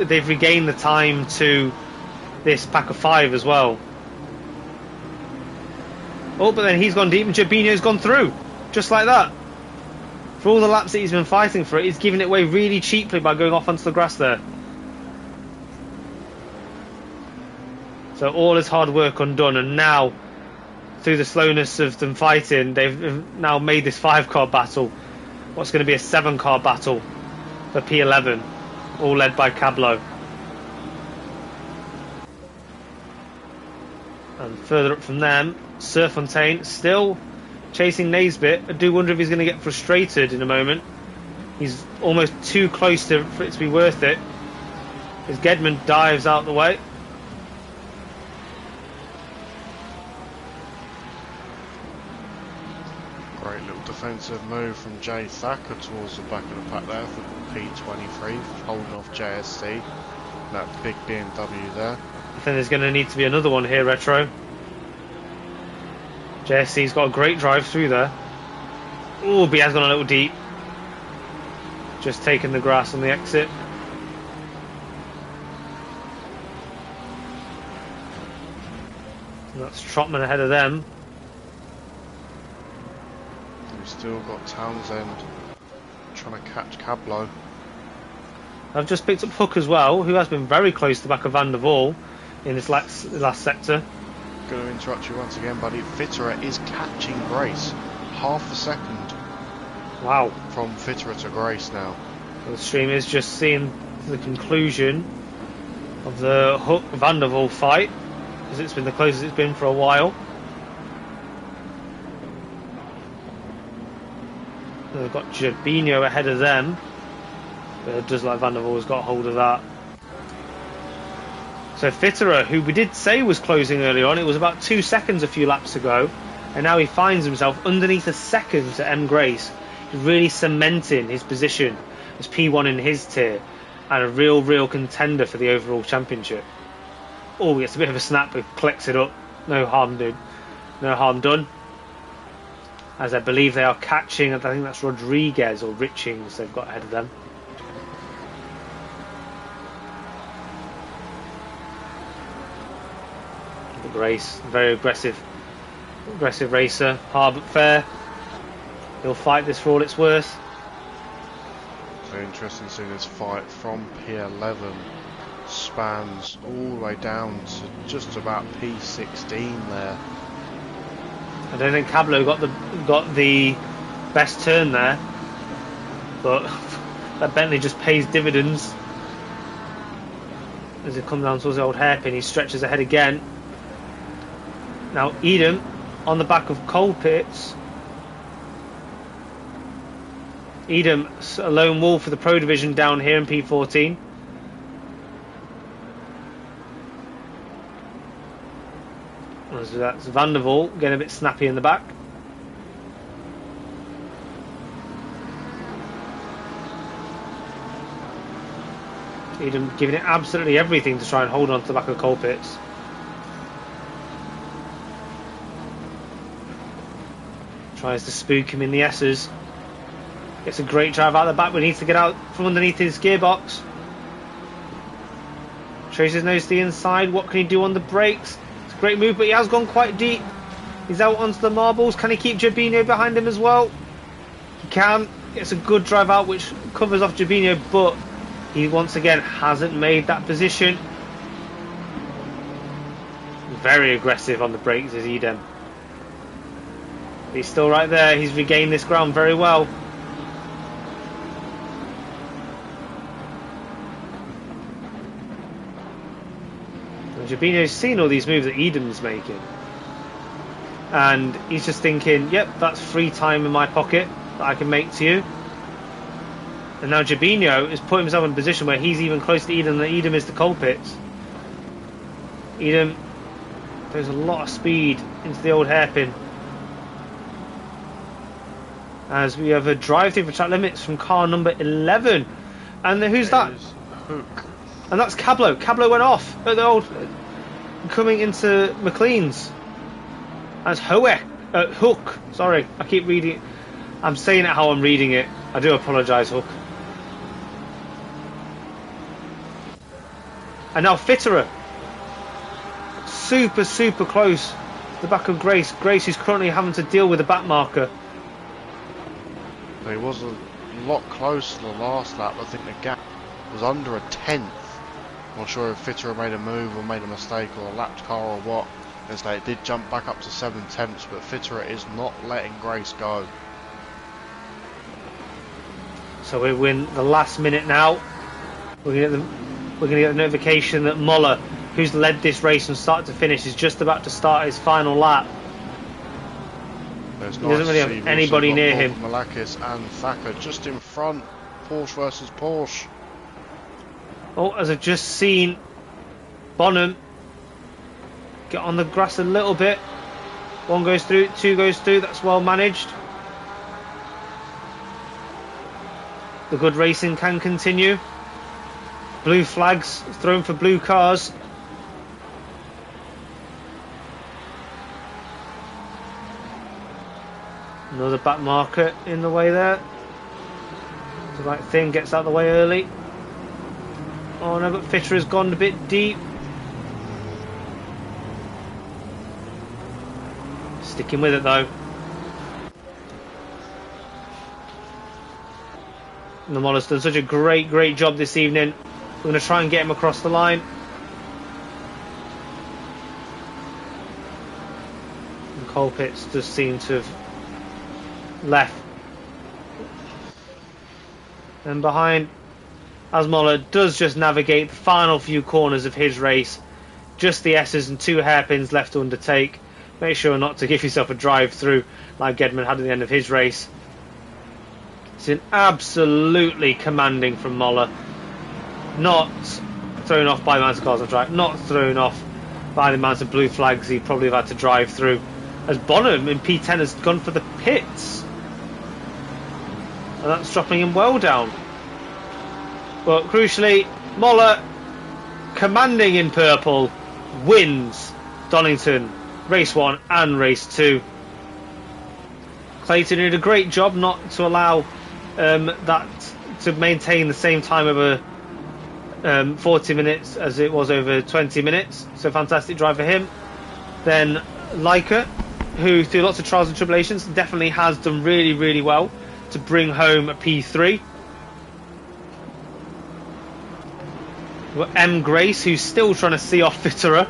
They've regained the time to this pack of 5 as well. Oh, but then he's gone deep and Jabinio's gone through, just like that. For all the laps that he's been fighting for it, he's giving it away really cheaply by going off onto the grass there. So all his hard work undone, and now, through the slowness of them fighting, they've now made this 5-car battle what's going to be a 7-car battle for P11, all led by Cablo. And further up from them, Serfontaine still chasing Naisbit. I do wonder if he's going to get frustrated in a moment. He's almost too close for it to be worth it, as Gedman dives out the way. Great little defensive move from Jay Thacker towards the back of the pack there for P23, holding off JSC. That big BMW there. I think there's going to need to be another one here, Retro. JSC's got a great drive through there. Oh, but he has gone a little deep. Just taking the grass on the exit. And that's Trotman ahead of them. We've still got Townsend trying to catch Cablo. I've just picked up Hook as well, who has been very close to the back of Van der Waal in this last sector. Going to interrupt you once again, buddy. Fitterer is catching Grace. Half a second. Wow. From Fitterer to Grace now. The stream is just seeing the conclusion of the Hook Van der Waal fight, because it's been the closest it's been for a while. They've got Jabinho ahead of them, but it does like Van der Waal has got hold of that. So Fitterer, who we did say was closing early on, it was about 2 seconds a few laps ago, and now he finds himself underneath a second to M. Grace. He's really cementing his position as P1 in his tier, and a real contender for the overall championship. Oh, gets a bit of a snap, but collects it up. No harm done. As I believe they are catching, I think that's Rodriguez or Richings they've got ahead of them. Grace, very aggressive racer, hard but fair. He'll fight this for all it's worth. Very interesting to see this fight from P11 spans all the way down to just about P16 there. I don't think Cablo got the best turn there, but that Bentley just pays dividends. As it comes down towards the old hairpin, he stretches ahead again. Now Edam on the back of Colpitts. Edam, a lone wolf for the Pro Division down here in P14. So that's Van der Waal getting a bit snappy in the back. Edam giving it absolutely everything to try and hold on to the back of Colpitts. Tries to spook him in the S's. Gets a great drive out the back, but needs to get out from underneath his gearbox. Shows his nose to the inside. What can he do on the brakes? It's a great move, but he has gone quite deep. He's out onto the marbles. Can he keep Jabinho behind him as well? He can. Gets a good drive out, which covers off Jabinho, but he once again hasn't made that position. Very aggressive on the brakes is Edam. He's still right there. He's regained this ground very well. Jabinho's seen all these moves that Edam's making, and he's just thinking, yep, that's free time in my pocket that I can make to you. And now Jabinho is putting himself in a position where he's even closer to Edam than Edam is to Colpitts. Edam, there's a lot of speed into the old hairpin, as we have a drive through for track limits from car number 11. And who's that? Hook. And that's Cablo. Cablo went off at the old, coming into McLean's. That's Hook. Sorry, I keep reading it. I'm saying it how I'm reading it. I do apologise, Hook. And now Fitterer. Super close to the back of Grace. Grace is currently having to deal with the back marker. He was a lot closer to the last lap. I think the gap was under a tenth. Not sure if Fitterer made a move or made a mistake or a lapped car or what. Instead, it did jump back up to 7/10, but Fitterer is not letting Grace go. So we win the last minute now. We're going to get the notification that Muller, who's led this race from start to finish, is just about to start his final lap. He doesn't really have anybody near him. Malakis and Thacker just in front. Porsche versus Porsche. Oh, as I've just seen Bonham get on the grass a little bit. One goes through, two goes through. That's well managed. The good racing can continue. Blue flags thrown for blue cars. Another back marker in the way there. The right thing, gets out of the way early. Oh no, but Fitter has gone a bit deep. Sticking with it though. And the Moller's done such a great job this evening. We're going to try and get him across the line. And Colpitts does seem to have left And behind, as Moller does just navigate the final few corners of his race, just the S's and 2 hairpins left to undertake. Make sure not to give yourself a drive through like Gedman had at the end of his race. It's an absolutely commanding from Moller. Not thrown off by the amount of cars on track, not thrown off by the amount of blue flags he probably have had to drive through, as Bonham in P10 has gone for the pits, and that's dropping him well down. But crucially, Moller, commanding in purple, wins Donington race 1 and race 2. Clayton did a great job not to allow that to maintain the same time over 40 minutes as it was over 20 minutes. So fantastic drive for him. Then Leica, who through lots of trials and tribulations definitely has done really, really well to bring home a P3. We've got M. Grace, who's still trying to see off Fitterer.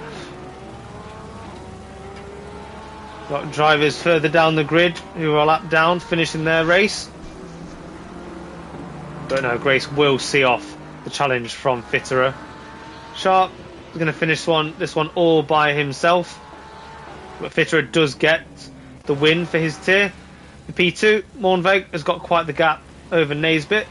Got drivers further down the grid who are a lap down, finishing their race. But no, Grace will see off the challenge from Fitterer. Sharp is going to finish this one all by himself. But Fitterer does get the win for his tier. The P2, Mornveg has got quite the gap over Naisbitt.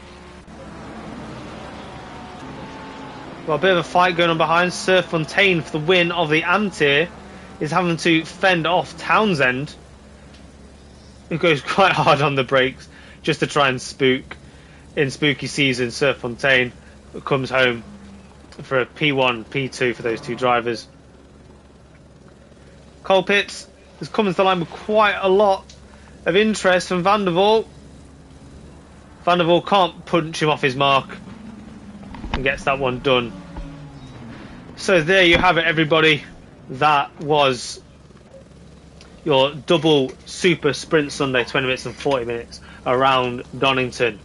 Got a bit of a fight going on behind. Sir Fontaine for the win of the AM tier is having to fend off Townsend, who goes quite hard on the brakes just to try and spook. In spooky season, Sir Fontaine comes home for a P1, P2 for those two drivers. Cole Pitts has come into the line with quite a lot of interest from Van der Waal. Van der Waal can't punch him off his mark and gets that one done. So there you have it, everybody. That was your double super sprint Sunday, 20 minutes and 40 minutes around Donington.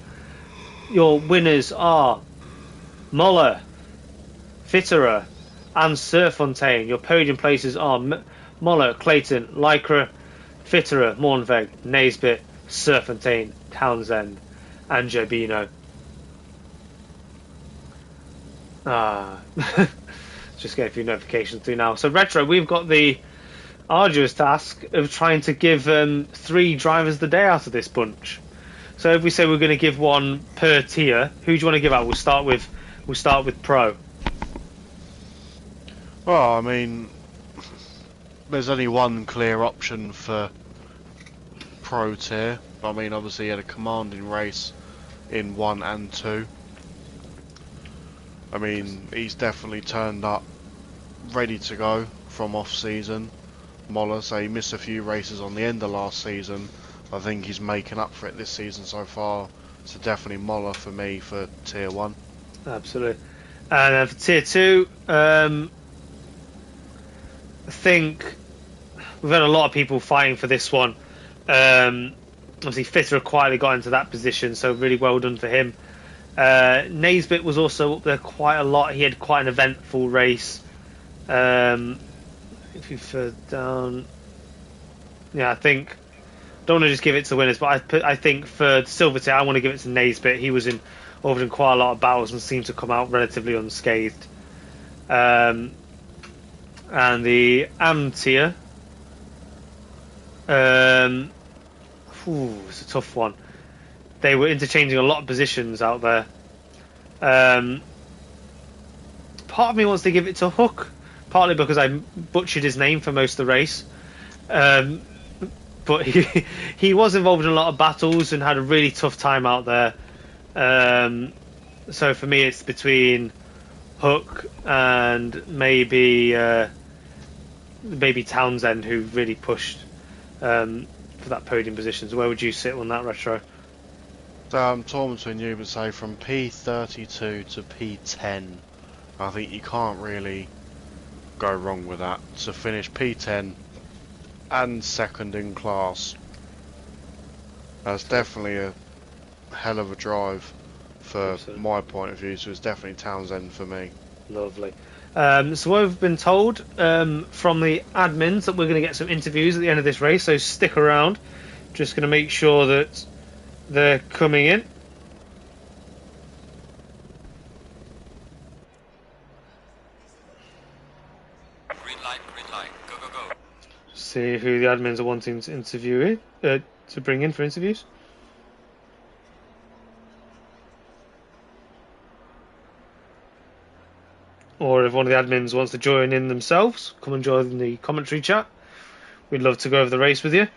Your winners are Moller, Fitterer and Sir Fontaine. Your podium places are Moller, Clayton, Lycra, Fitterer, Mornveg, Naisbitt, Sir Fontaine, Townsend and Jobino. Just getting a few notifications through now. So Retro, we've got the arduous task of trying to give 3 drivers the day out of this bunch. So if we say we're going to give one per tier, who do you want to give out? We'll start with Pro. Well, I mean, there's only one clear option for Pro tier. I mean, obviously he had a commanding race in 1 and 2. I mean, he's definitely turned up ready to go from off season. Moller, so he missed a few races on the end of last season. I think he's making up for it this season so far. So definitely Moller for me for tier 1. Absolutely. And then for tier 2, I think we've had a lot of people fighting for this one. Obviously Fitterer quietly got into that position, so really well done for him. Naisbitt was also up there quite a lot. He had quite an eventful race. If you further down, yeah, I think don't want to just give it to winners, but I think for silver tier I want to give it to Naisbitt. He was involved in quite a lot of battles and seemed to come out relatively unscathed. And the AM tier, it's a tough one. They were interchanging a lot of positions out there. Part of me wants to give it to Hook, partly because I butchered his name for most of the race. But he was involved in a lot of battles and had a really tough time out there. So for me it's between Hook and maybe Townsend, who really pushed for that podium position. So where would you sit on that, Retro? So I'm torn between you, but say from P32 to P10, I think you can't really go wrong with that. To finish P10 and second in class, that's definitely a hell of a drive for my point of view. So it's definitely Townsend for me. Lovely. So we've been told from the admins that we're going to get some interviews at the end of this race, so stick around. Just going to make sure that they're coming in. see who the admins are wanting to interview to bring in for interviews. Or if one of the admins wants to join in themselves, come and join the commentary chat. We'd love to go over the race with you.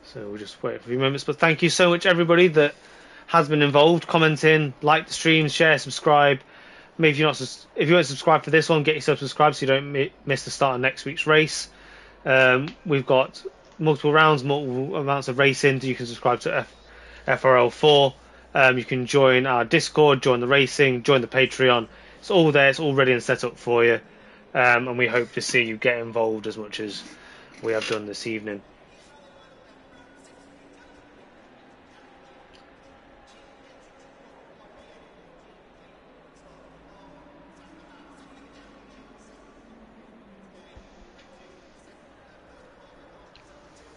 So we'll just wait for a few moments. But thank you so much, everybody that has been involved, commenting, like the stream, share, subscribe. Maybe if you weren't subscribed for this one, get yourself subscribed so you don't miss the start of next week's race. We've got multiple rounds, multiple amounts of racing. You can subscribe to FRL 4. You can join our Discord, join the racing, join the Patreon. It's all there. It's all ready and set up for you. And we hope to see you get involved as much as we have done this evening.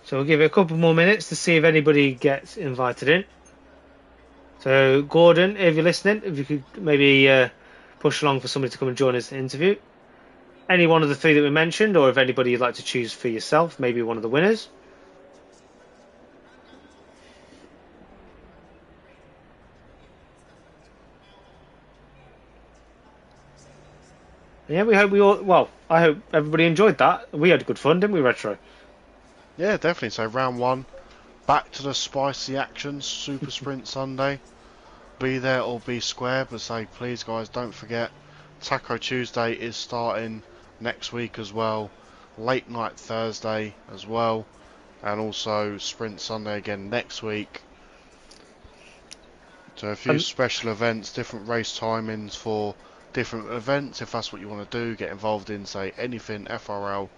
So we'll give it a couple more minutes to see if anybody gets invited in. So Gordon, if you're listening, if you could maybe push along for somebody to come and join us in the interview. Any one of the three that we mentioned, or if anybody you'd like to choose for yourself, maybe one of the winners. Yeah, I hope everybody enjoyed that. We had good fun, didn't we, Retro? Yeah, definitely. So round 1, back to the spicy action, Super Sprint Sunday. Be there or be square, but say please guys don't forget Taco Tuesday is starting next week as well, late night Thursday as well, and also Sprint Sunday again next week. So a few special events, different race timings for different events. If that's what you want to do, get involved in, say anything FRL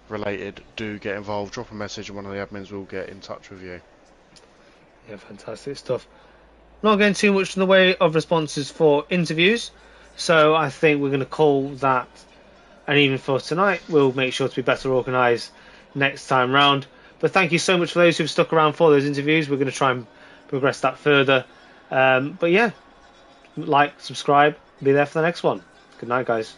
related, do get involved, drop a message and one of the admins will get in touch with you. Yeah, fantastic stuff. Not getting too much in the way of responses for interviews, so I think we're going to call that an evening for tonight. We'll make sure to be better organised next time round. But thank you so much for those who've stuck around for those interviews. We're going to try and progress that further. But yeah, like, subscribe, be there for the next one. Good night, guys.